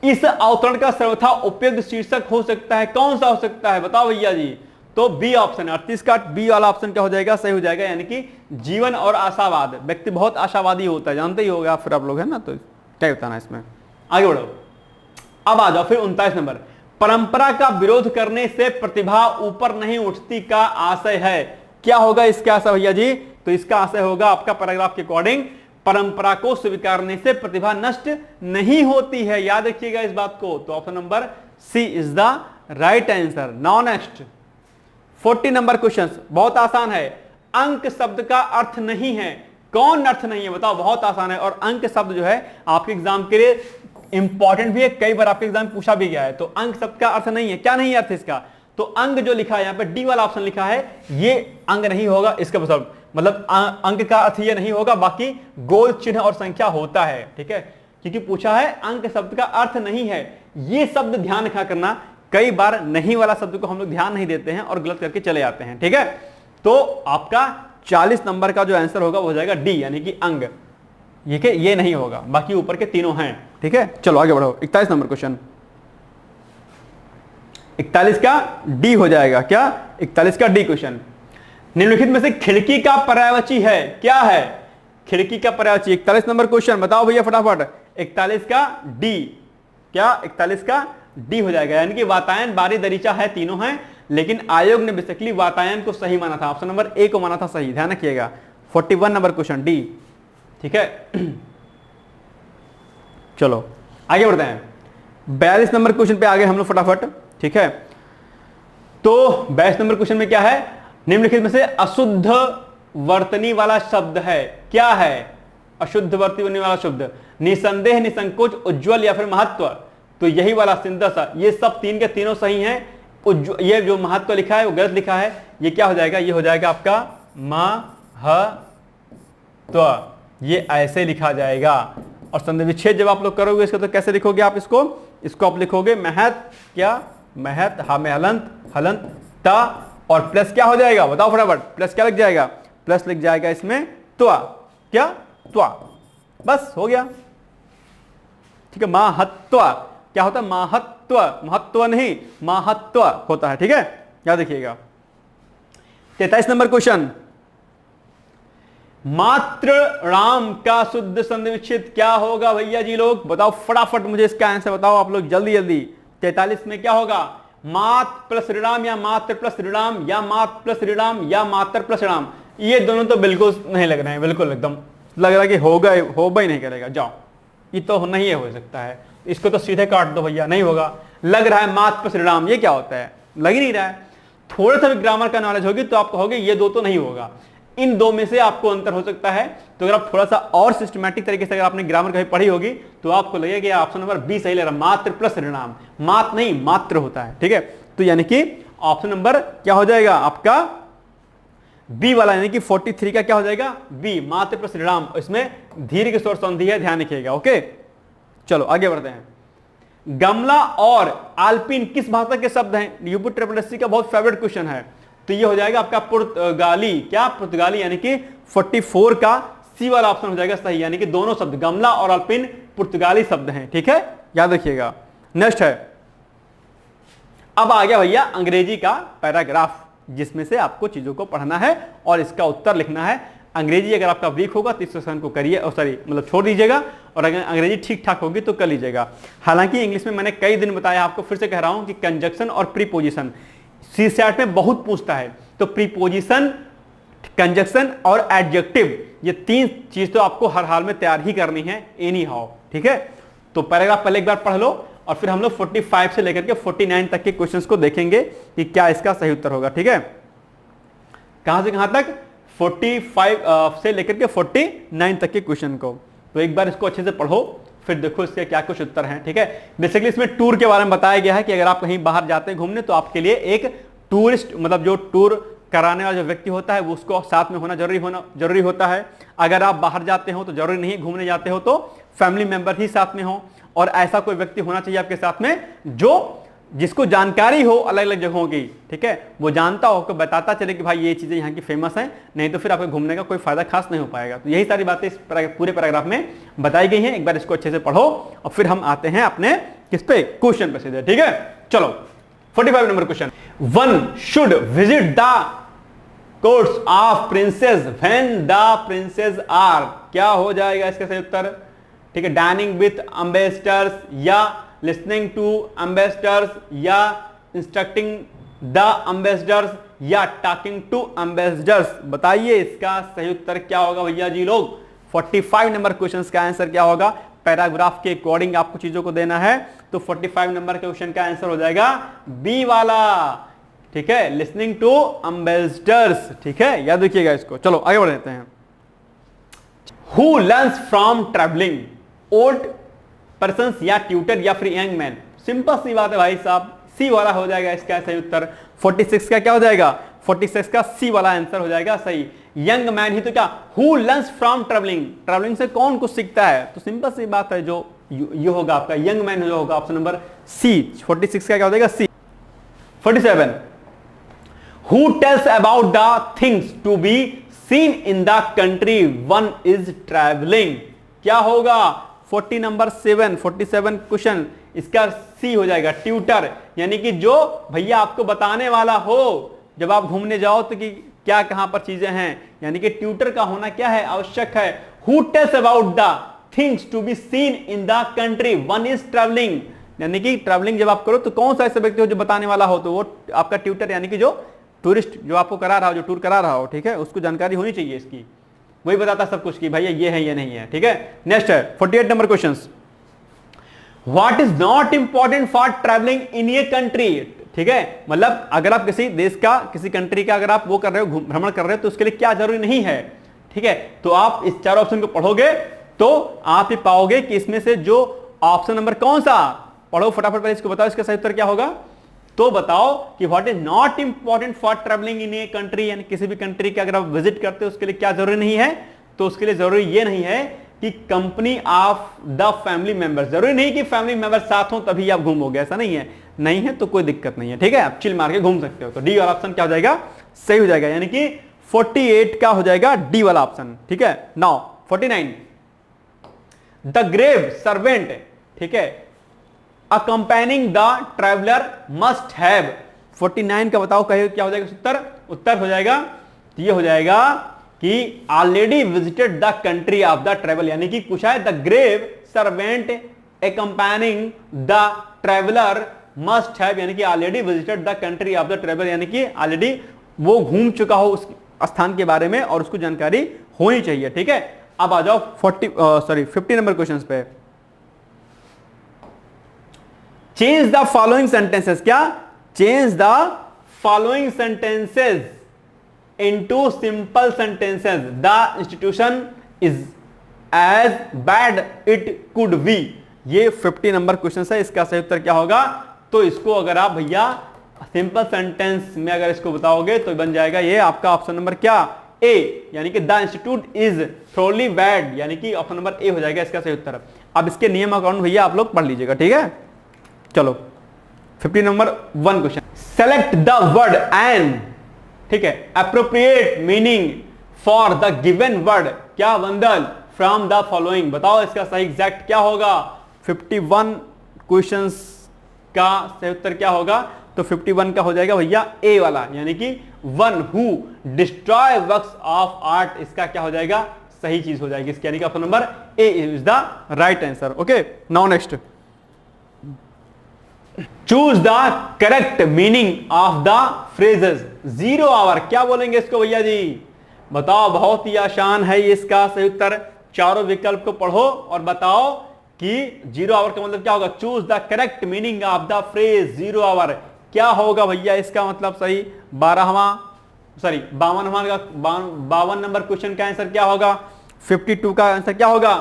इस अवतरण का सर्वथा उपयुक्त शीर्षक हो सकता है, कौन सा हो सकता है, बताओ भैया जी। तो बी ऑप्शन, 38 का बी वाला ऑप्शन क्या हो जाएगा, सही हो जाएगा, यानी कि जीवन और आशावाद। व्यक्ति बहुत आशावादी होता है, जानते ही होगा फिर आप लोग, है ना, तो क्या बताना इसमें। आगे बढ़ो, अब आ जाओ फिर 39 नंबर, परंपरा का विरोध करने से प्रतिभा ऊपर नहीं उठती का आशय है। क्या होगा इसका आशय भैया जी, तो इसका आशय होगा आपका पैराग्राफ के अकॉर्डिंग, परंपरा को स्वीकारने से प्रतिभा नष्ट नहीं होती है, याद रखिएगा इस बात को। तो option number C is the right answer. Now next 40 number question, बहुत आसान है, अंक शब्द का अर्थ नहीं है, कौन अर्थ नहीं है बताओ, बहुत आसान है। और अंक शब्द जो है आपके एग्जाम के लिए इंपॉर्टेंट भी है, कई बार आपके एग्जाम में पूछा भी गया है। तो अंक शब्द का अर्थ नहीं है, क्या नहीं है अर्थ इसका, तो अंग जो लिखा है यहाँ पे डी वाला ऑप्शन लिखा है, ये अंग नहीं होगा इसका मतलब अंक का अर्थ ये नहीं होगा, बाकी गोल चिन्ह और संख्या होता है, ठीक है, क्योंकि पूछा है अंक शब्द का अर्थ नहीं है। ये शब्द ध्यान रखा करना, कई बार नहीं वाला शब्द को हम लोग ध्यान नहीं देते हैं और गलत करके चले जाते हैं, ठीक है। तो आपका 40 नंबर का जो आंसर होगा वो हो जाएगा डी, यानी कि अंग, ये नहीं होगा, बाकी ऊपर के तीनों हैं, ठीक है। चलो आगे बढ़ो, 41 नंबर क्वेश्चन, 41 का डी हो जाएगा, क्या 41 का डी क्वेश्चन, निम्नलिखित में से खिड़की का पर्यायवाची है, क्या है खिड़की का पर्यायवाची। 41 नंबर क्वेश्चन बताओ भैया फटाफट, 41 का डी, क्या 41 का डी हो जाएगा, यानी कि वातायन बारी दरीचा है, तीनों हैं, लेकिन आयोग ने बेसिकली वातायन को सही माना था, ऑप्शन नंबर ए को माना था सही, ध्यान रखिएगा। 41 नंबर क्वेश्चन डी, ठीक है। चलो आगे बढ़ते हैं, 42 नंबर क्वेश्चन पे आगे हम लोग फटाफट, ठीक है। तो 22 नंबर क्वेश्चन में क्या है, निम्नलिखित में से अशुद्ध वर्तनी वाला शब्द है, क्या है अशुद्ध वर्तनी वाला शब्द, निसंदेह, निसंकोच, उज्ज्वल या फिर महत्व। तो यही वाला सिंदसा, ये सब तीन के तीनों सही हैं। ये जो महत्व लिखा है वो गलत लिखा है, ये क्या हो जाएगा, ये हो जाएगा आपका महत्व, ये ऐसे लिखा जाएगा। और संधि विच्छेद जब आप लोग करोगे इसको तो कैसे लिखोगे आप इसको आप लिखोगे महत, क्या महत, हा में हलंत, हलंत ता, और प्लस क्या हो जाएगा बताओ फटाफट, प्लस क्या लग जाएगा, प्लस लिख जाएगा इसमें त्वा, क्या त्वा, बस हो गया, ठीक है। महत्व क्या होता है, महत्व, महत्व नहीं महत्व होता है, ठीक है, याद रखिएगा। 43 नंबर क्वेश्चन, मात्र राम का शुद्ध संधि विच्छेद क्या होगा भैया जी लोग बताओ फटाफट मुझे इसका आंसर बताओ आप लोग जल्दी जल्दी। 43 में क्या होगा? मात्र प्लस ऋणाम या मात्र प्लस ऋणाम या मात्र प्लस ऋणाम या मात्र प्लस ऋणाम। ये दोनों तो बिल्कुल नहीं लग रहे हैं, बिल्कुल एकदम लग रहा है कि होगा ही नहीं करेगा। जाओ ये तो नहीं हो सकता है, इसको तो सीधे काट दो भैया, नहीं होगा। लग रहा है मात्र प्लस ऋणाम, ये क्या होता है? लग ही नहीं रहा है। थोड़ा सा भी ग्रामर का नॉलेज होगी तो आप कहोगे ये दो तो नहीं होगा, इन दो में से आपको अंतर हो सकता है। तो अगर आप थोड़ा सा और सिस्टमैटिक तरीके से अगर आपने ग्रामर कहीं पढ़ी होगी तो आपको लगेगा कि ऑप्शन नंबर बी सही लग रहा है, मात्र प्लस ऋणाम। मात्र नहीं मात्र होता है, ठीक है। तो यानी कि ऑप्शन नंबर क्या हो जाएगा आपका? बी वाला, यानी कि 43 का क्या हो जाएगा? बी, मात्र प्लस ऋणाम। इसमें धीरे की स्वर संधि है, ध्यान रखिएगा। ओके चलो आगे बढ़ते हैं। गमला और आल्पिन किस भाषा के शब्द हैं? यूपी ट्रिपल एससी का बहुत फेवरेट क्वेश्चन है। तो ये हो जाएगा आपका पुर्तगाली। क्या? पुर्तगाली, यानी कि 44 का सी वाला ऑप्शन हो जाएगा सही, यानी कि दोनों शब्द गमला और अल्पिन पुर्तगाली शब्द हैं, ठीक है, याद रखिएगा। नेक्स्ट है, अब आ गया भैया अंग्रेजी का पैराग्राफ, जिसमें से आपको चीजों को पढ़ना है और इसका उत्तर लिखना है। अंग्रेजी अगर आपका वीक होगा तो इस सेशन को करिए, मतलब छोड़ दीजिएगा, और अगर अंग्रेजी ठीक ठाक होगी तो कर लीजिएगा। हालांकि इंग्लिश में मैंने कई दिन बताया, आपको फिर से कह रहा हूं कि कंजक्शन और प्रीपोजिशन सीसैट में बहुत पूछता है। तो प्रीपोजिशन, कंजक्शन और एडजेक्टिव, ये तीन चीज तो आपको हर हाल में तैयार ही करनी है एनी हाउ, ठीक है। तो पैराग्राफ पहले एक बार पढ़ लो और फिर हम लोग 45 से लेकर के 49 तक के क्वेश्चंस को देखेंगे कि क्या इसका सही उत्तर होगा, ठीक है। कहां से कहां तक? 45 से लेकर के 49 तक के क्वेश्चन को। तो एक बार इसको अच्छे से पढ़ो, फिर देखो इसके क्या कुछ उत्तर हैं, ठीक है। बेसिकली इसमें टूर के बारे में बताया गया है कि अगर आप कहीं बाहर जाते हैं घूमने तो आपके लिए एक टूरिस्ट, मतलब जो टूर कराने वाला जो व्यक्ति होता है वो उसको साथ में होना जरूरी होता है। अगर आप बाहर जाते हो तो जरूरी नहीं, घूमने जाते हो तो फैमिली मेंबर ही साथ में हो, और ऐसा कोई व्यक्ति होना चाहिए आपके साथ में जो जिसको जानकारी हो अलग अलग जगहों की, ठीक है, वो जानता हो, बताता चले कि भाई ये चीजें यहाँ की फेमस हैं, नहीं तो फिर आपको घूमने का कोई फायदा खास नहीं हो पाएगा। तो यही सारी बातें इस पूरे पैराग्राफ में बताई गई हैं। एक बार इसको अच्छे से पढ़ो और फिर हम आते हैं अपने किस पे? क्वेश्चन पे सीधे, ठीक है। चलो 45 number question, one should visit the courts of princes when the princes are. क्या हो जाएगा इसका सही उत्तर? ठीक है, डाइनिंग विथ एम्बेसडर्स या लिसनिंग टू एम्बेसडर्स या इंस्ट्रक्टिंग द एम्बेसडर्स या टॉकिंग टू एम्बेसडर्स। बताइए इसका सही उत्तर क्या होगा भैया जी लोग? 45 नंबर क्वेश्चन का आंसर क्या होगा? पैराग्राफ के अकॉर्डिंग आपको चीजों को देना है। तो 45 नंबर के क्वेश्चन का आंसर हो जाएगा बी वाला, ठीक है, लिसनिंग टू एम्बेसडर्स, ठीक है, याद रखिएगा इसको। चलो आगे बढ़ जाते हैं। Who learns from travelling? Old persons या ट्यूटर या फिर यंग मैन? सिंपल सी बात है भाई साहब, सी वाला हो जाएगा इसका सही उत्तर। 46 का क्या हो जाएगा? 46 का सी वाला आंसर हो जाएगा सही। यंग मैन ही तो क्या? Who learns from travelling? Travelling से कौन कुछ सीखता है? तो सिंपल सी बात है, जो ये होगा आपका यंग मैन जो होगा, ऑप्शन नंबर सी। 46 का क्या हो जाएगा? C. 47, who tells about the things to be seen in the country one is travelling? क्या होगा? 47 क्वेश्चन, इसका सी हो जाएगा ट्यूटर, यानी कि जो भैया आपको बताने वाला हो जब आप घूमने जाओ तो कि क्या कहां पर चीजें हैं, यानी कि ट्यूटर का होना क्या है? आवश्यक है। Who tells about the things to be seen in the country one is travelling, यानी कि ट्रैवलिंग जब आप करो तो कौन सा ऐसा व्यक्ति हो जो बताने वाला हो? तो वो आपका ट्यूटर, यानी कि जो टूरिस्ट जो आपको करा रहा हो, जो टूर करा रहा हो, ठीक है, उसको जानकारी होनी चाहिए इसकी, वही बताता सब कुछ कि भैया ये है ये नहीं है, ठीक है। नेक्स्ट है 48 number question, what is not important for travelling in a country? ठीक है, मतलब अगर आप किसी देश का, किसी कंट्री का अगर आप वो कर रहे हो, भ्रमण कर रहे हो, तो उसके लिए क्या जरूरी नहीं है, ठीक है। तो आप इस चार ऑप्शन को पढ़ोगे तो आप ये पाओगे कि इसमें से जो ऑप्शन नंबर कौन सा, पढ़ो फटाफट, पहले इसको बताओ इसका सही उत्तर क्या होगा। तो बताओ कि what is not important for travelling in a country, यानी किसी भी कंट्री के अगर आप विजिट करते हो उसके लिए क्या जरूरी नहीं है? तो उसके लिए जरूरी ये नहीं है कि company of the family members, जरूरी नहीं कि फैमिली मेंबर साथ हो तभी आप घूमोगे, ऐसा नहीं है, नहीं है तो कोई दिक्कत नहीं है, ठीक है, आप चिल मार के घूम सकते हो। तो डी वाला ऑप्शन क्या हो जाएगा? सही हो जाएगा, यानी कि 48 का हो जाएगा डी वाला ऑप्शन, ठीक है। नाउ 49, द ग्रेव सर्वेंट, ठीक है, अकंपेनिंग द ट्रैवलर मस्ट हैव, 49 का बताओ कहिए क्या हो जाएगा उत्तर? उत्तर हो जाएगा, ये हो जाएगा कि already visited the country of the travel, यानी कि पूछा है the grave servant accompanying the traveller must have, यानी कि already visited the country of the travel, यानी कि ऑलरेडी वो घूम चुका हो उस स्थान के बारे में और उसको जानकारी होनी चाहिए। ठीक है, अब आ जाओ 50 नंबर क्वेश्चन पे। चेंज द फॉलोइंग सेंटेंसेस, क्या change the following sentences into simple sentences. The institution is as bad it could be. ये 50 नंबर क्वेश्चन है, इसका सही उत्तर क्या होगा? तो इसको अगर आप भैया सिंपल सेंटेंस में अगर इसको बताओगे तो बन जाएगा ये आपका ऑप्शन नंबर क्या, ए, यानी कि the institute is thoroughly bad, यानी कि ऑप्शन नंबर ए हो जाएगा इसका सही उत्तर। अब इसके नियम अकाउंट भैया आप लोग पढ़ लीजिएगा। ठीक है, चलो 50 number 1 question, select the word and, ठीक है, appropriate meaning for the given word, क्या वंदल, फ्रॉम द फॉलोइंग। बताओ इसका सही एग्जैक्ट क्या होगा? 51 क्वेश्चंस का सही उत्तर क्या होगा? तो 51 का हो जाएगा भैया ए वाला, यानी कि one who destroy works of art, इसका क्या हो जाएगा? सही चीज हो जाएगी इसकी, यानी कि option number A is the right answer. Okay, now next, choose the correct meaning of the phrases. 0 hour, क्या बोलेंगे इसको भैया जी? बताओ, बहुत ही आसान है ये इसका सही उत्तर। चारों विकल्प को पढ़ो और बताओ कि 0 आवर का मतलब क्या होगा? Choose the correct meaning of the phrase 0 hour, क्या होगा भैया इसका मतलब सही? 52 नंबर क्वेश्चन का आंसर क्या होगा? 52 का आंसर क्या होगा?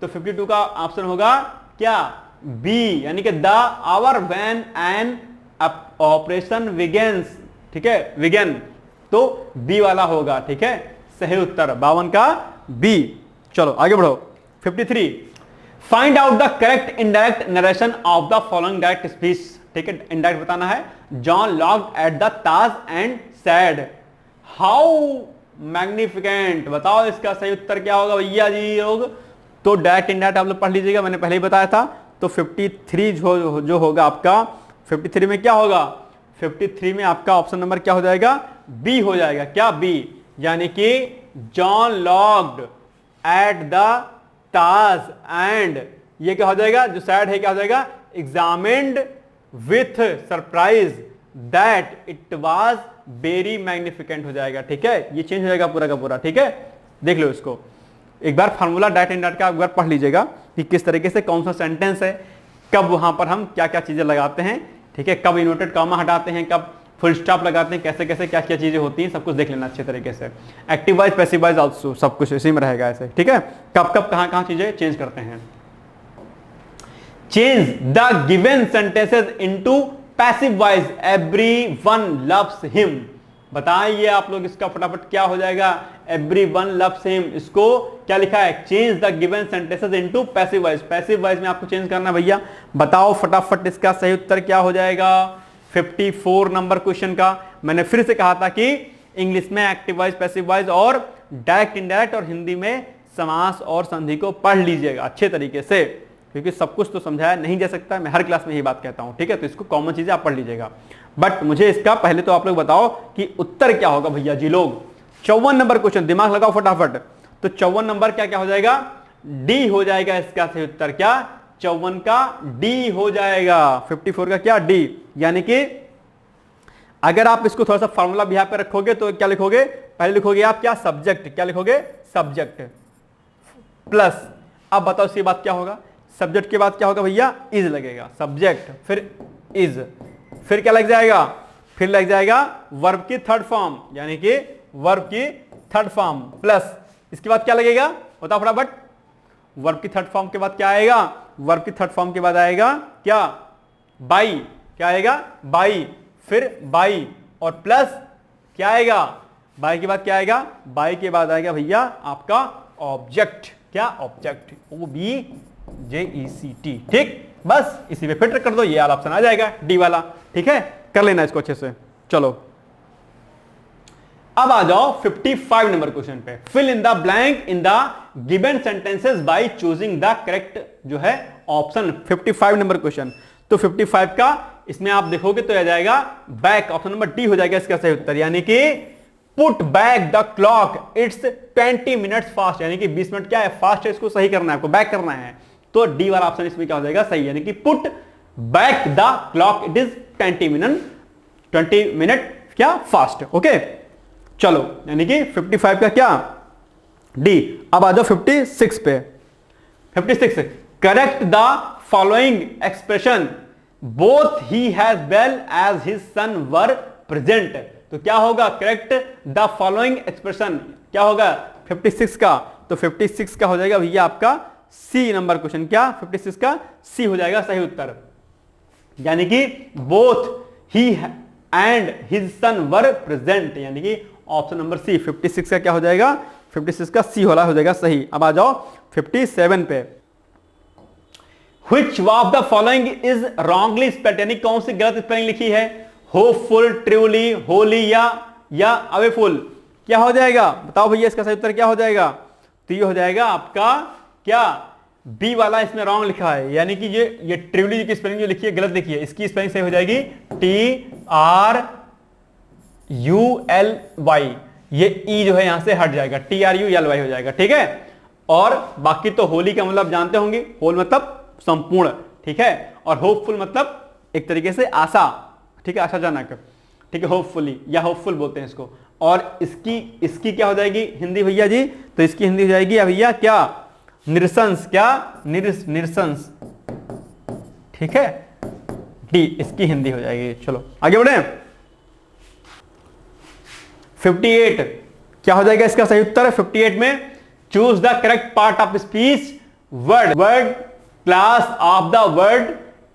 तो 52 का ऑप्शन होगा क्या? बी, यानी कि the hour when an operation begins. ठीक है, बिगिन, तो बी वाला होगा। ठीक है, सही उत्तर 52 का बी। चलो आगे बढ़ो। 53, find out the correct indirect narration of the following direct speech. ठीक है, इनडायरेक्ट बताना है। John locked at the Taj and sad how magnificent. बताओ इसका सही उत्तर क्या होगा भैया जी लोग? तो डायरेक्ट इनडायरेक्ट आप लोग पढ़ लीजिएगा, मैंने पहले ही बताया था। तो 53 जो होगा आपका, 53 में क्या होगा? 53 में आपका ऑप्शन नंबर क्या हो जाएगा? बी हो जाएगा। क्या बी? यानी कि John locked at the Taj and, ये क्या हो जाएगा? जो सैड है क्या हो जाएगा? Examined with surprise that it was very magnificent हो जाएगा। ठीक है, ये चेंज हो जाएगा पूरा का पूरा। ठीक है, देख लो इसको एक बार, फार्मूला डायरेक्ट इनडायरेक्ट का एक बार पढ़ लीजिएगा कि किस तरीके से कौन सा सेंटेंस है, कब वहां पर हम क्या क्या चीजें लगाते हैं। ठीक है, कब इन्वर्टेड कॉमा हटाते हैं, कब फुल स्टॉप लगाते हैं, कैसे कैसे क्या क्या चीजें होती हैं, सब कुछ देख लेना अच्छे तरीके से। Active voice, passive wise also सब कुछ इसी में रहेगा ऐसे। ठीक है, कब कब कहां कहां चीजें चेंज करते हैं। Change the given sentences into passive voice, everyone loves him. बताइए आप लोग इसका फटाफट क्या हो जाएगा? एवरीवन लव्स हिम, इसको क्या लिखा है? Change the given sentences into passive voice. Passive voice में आपको चेंज करना भैया। बताओ फटाफट इसका सही उत्तर क्या हो जाएगा? 54 नंबर क्वेश्चन का मैंने फिर से कहा था कि इंग्लिश में एक्टिव वॉइस, पैसिव वॉइस और डायरेक्ट इनडायरेक्ट, और हिंदी में समास और संधि को पढ़ लीजिएगा अच्छे तरीके से, क्योंकि सब कुछ तो समझाया नहीं जा सकता, मैं हर क्लास में यही बात कहता हूं। ठीक है, तो इसको कॉमन चीजें आप पढ़ लीजिएगा। बट मुझे इसका पहले तो आप लोग बताओ कि उत्तर क्या होगा भैया जी लोग। 54 नंबर क्वेश्चन, दिमाग लगाओ फटाफट। तो 54 नंबर क्या क्या हो जाएगा? डी हो जाएगा इसका सही उत्तर। क्या? 54 का डी हो जाएगा। 54 का क्या? डी। यानी कि अगर आप इसको थोड़ा सा फॉर्मूला भी यहां पे रखोगे तो क्या लिखोगे? पहले लिखोगे आप क्या? सब्जेक्ट। क्या लिखोगे? सब्जेक्ट प्लस, अब बताओ इसके बाद क्या होगा? सब्जेक्ट के बाद क्या होगा भैया? इज लगेगा। सब्जेक्ट फिर इज, फिर क्या लग जाएगा? फिर लग जाएगा वर्ब की थर्ड फॉर्म, यानी कि वर्ब की थर्ड फॉर्म प्लस इसके बाद क्या लगेगा? बताओ फटाफट। वर्ब की थर्ड फॉर्म के बाद क्या आएगा? वर्ब की थर्ड फॉर्म के बाद आएगा क्या? बाई। क्या आएगा? बाई। फिर बाई और प्लस क्या आएगा? बाई के बाद क्या आएगा? बाई के बाद आएगा भैया आपका ऑब्जेक्ट। क्या? ऑब्जेक्ट। OBJECT। ठीक, बस इसी पे फिट कर दो, ये वाला ऑप्शन आ जाएगा डी वाला। ठीक है, कर लेना इसको अच्छे से। चलो अब आ जाओ 55 नंबर क्वेश्चन पे। Fill in the blank in the given sentences by choosing the correct जो है ऑप्शन। 55 number question. तो 55 का इसमें आप देखोगे तो आ जाएगा बैक, ऑप्शन नंबर डी हो जाएगा इसका सही उत्तर, यानी कि put back the clock it's 20 minutes fast, यानी कि 20 मिनट क्या है, फास्ट है, इसको सही करना है, आपको बैक करना है। तो डी वाला ऑप्शन इसमें क्या हो जाएगा, सही, यानी कि put back the clock it is 20 minute क्या फास्ट। ओके चलो, यानी कि 55 का क्या, डी। अब आ जाओ 56 पे। 56, correct the following expression, both he has well as his son were present. तो क्या होगा, करेक्ट द फॉलोइंग एक्सप्रेशन, क्या होगा 56 का, तो 56 का हो जाएगा भैया आपका सी नंबर क्वेश्चन, क्या 56 का सी हो जाएगा सही उत्तर, यानी कि both he and his son were present, यानी कि ऑप्शन नंबर सी 56 का क्या हो जाएगा, 56 का सी वाला हो जाएगा सही। अब आ जाओ 57 पे। Which of the following is wrongly spelled, यानी कौन सी गलत स्पेलिंग लिखी है, होपफुल, ट्रूली, होली या अवेफुल, क्या हो जाएगा बताओ भैया, इसका सही उत्तर क्या हो जाएगा, तो ये हो जाएगा आपका क्या, बी वाला इसमें रॉन्ग लिखा है, यानी कि ये ट्रूली की स्पेलिंग जो लिखी है गलत लिखी है, इसकी स्पेलिंग सही हो जाएगी TRULY, ये ई जो है यहां से हट जाएगा, TRULY हो जाएगा, ठीक है। और बाकी तो होली का मतलब जानते होंगे, होल मतलब संपूर्ण, ठीक है, और होपफुल मतलब एक तरीके से आशा, ठीक है, आशाजनक, ठीक है, होपफुली या होपफुल बोलते हैं इसको। और इसकी क्या हो जाएगी हिंदी भैया जी, तो इसकी हिंदी हो जाएगी भैया क्या, निरसंस, क्या निरसंस, ठीक है, डी इसकी हिंदी हो जाएगी। चलो आगे बढ़े। 58 क्या हो जाएगा इसका सही उत्तर, 58 में choose the correct part of speech, word class of the word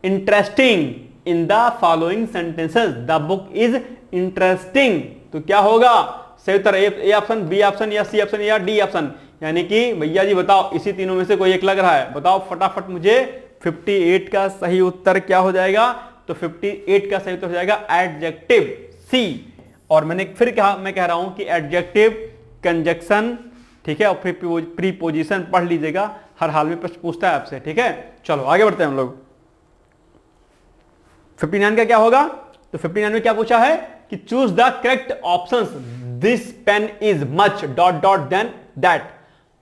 interesting in the following sentences, the book is interesting, तो क्या होगा सही उत्तर, ए ऑप्शन, बी ऑप्शन या सी ऑप्शन या डी ऑप्शन, यानी कि भैया जी बताओ इसी तीनों में से कोई एक लग रहा है, बताओ फटाफट मुझे। 58 का सही उत्तर क्या हो जाएगा, तो 58 का सही उत्तर हो जाएगा एडजेक्टिव, सी। और मैंने फिर कहा, मैं कह रहा हूं कि एडजेक्टिव, कंजक्शन, ठीक है, और प्रीपोजिशन पढ़ लीजिएगा, हर हाल में प्रश्न पूछता है आपसे, ठीक है। चलो आगे बढ़ते हैं हम लोग। 59 का क्या होगा, तो 59 में क्या पूछा है कि choose the correct options, this pen is much dot dot than that,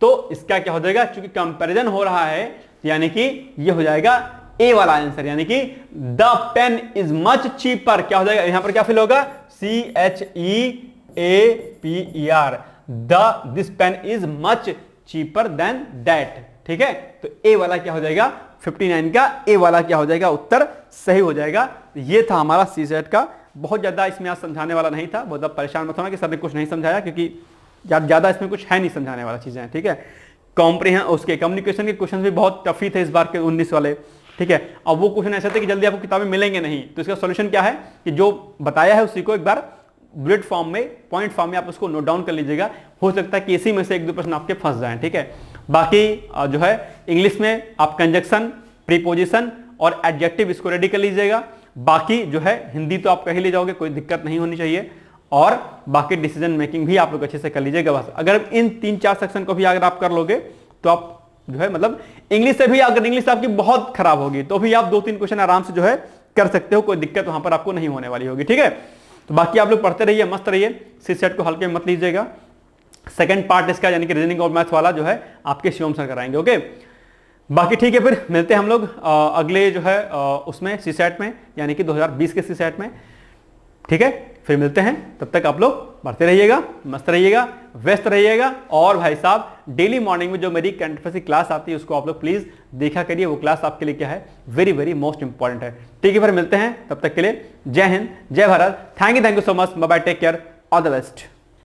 तो इसका क्या हो जाएगा, चूंकि कंपैरिजन हो रहा है यानी कि ये हो जाएगा ए वाला आंसर, यानी कि the pen is much cheaper, क्या हो जाएगा यहां पर क्या फिल होगा, CHEAPER, this pen is much cheaper than that, ठीक है। तो ए वाला क्या हो जाएगा, 59 का ए वाला क्या हो जाएगा, उत्तर सही हो जाएगा। ये था हमारा सी सेट का, बहुत ज्यादा इसमें आज समझाने वाला नहीं था, बहुत परेशान मत होना कि सर ने कुछ नहीं समझाया, क्योंकि ज्यादा इसमें कुछ है नहीं समझाने वाला चीजें, ठीक है। कॉम्प्रिहेंशन, उसके कम्युनिकेशन के क्वेश्चन भी बहुत टफ ही थे इस बार के 19 वाले, ठीक है। अब वो क्वेश्चन ऐसे थे कि जल्दी आपको किताबें मिलेंगे नहीं, तो इसका सॉल्यूशन क्या है कि जो बताया है उसी को एक बार बुलेट फॉर्म में, पॉइंट फॉर्म में आप उसको नोट डाउन कर लीजिएगा, हो सकता है कि इसी में से एक दो प्रश्न आपके फंस जाएं, ठीक है। बाकी जो है इंग्लिश में आप कंजक्शन, प्रीपोजिशन और एडजेक्टिव इसको रेडी कर लीजिएगा, बाकी जो है हिंदी तो आप कह ही ले जाओगे, कोई दिक्कत नहीं होनी चाहिए, और बाकी डिसीजन मेकिंग भी आप लोग अच्छे से कर लीजिएगा। बस अगर इन 3-4 सेक्शन को भी अगर आप कर लोगे तो आप जो है मतलब इंग्लिश से भी, अगर इंग्लिश आपकी बहुत खराब होगी तो भी आप 2-3 क्वेश्चन आराम से जो है कर सकते हो, कोई दिक्कत वहां पर आपको नहीं होने वाली होगी, ठीक है। तो बाकी आप लोग पढ़ते रहिए, मस्त रहिए, सी सेट को हल्के में मत लीजिएगा। सेकंड पार्ट इसका यानी कि रीजनिंग और मैथ वाला जो है आपके शिवम सर कराएंगे, ओके। बाकी ठीक है, फिर मिलते हैं हम लोग अगले जो है उसमें सी सेट में, यानी कि 2020 के सी सेट में, ठीक है। फिर मिलते हैं, तब तक आप लोग पढ़ते रहिएगा, मस्त रहिएगा, व्यस्त रहिएगा, और भाई साहब डेली मॉर्निंग में जो मेरी करंट अफेयर्स की क्लास आती है उसको आप लोग प्लीज देखा करिए, वो क्लास आपके लिए क्या है, वेरी वेरी मोस्ट इंपॉर्टेंट है, ठीक है। फिर मिलते हैं, तब तक के लिए जय हिंद, जय Bharat, thank you so much, bye bye, take care, all the best.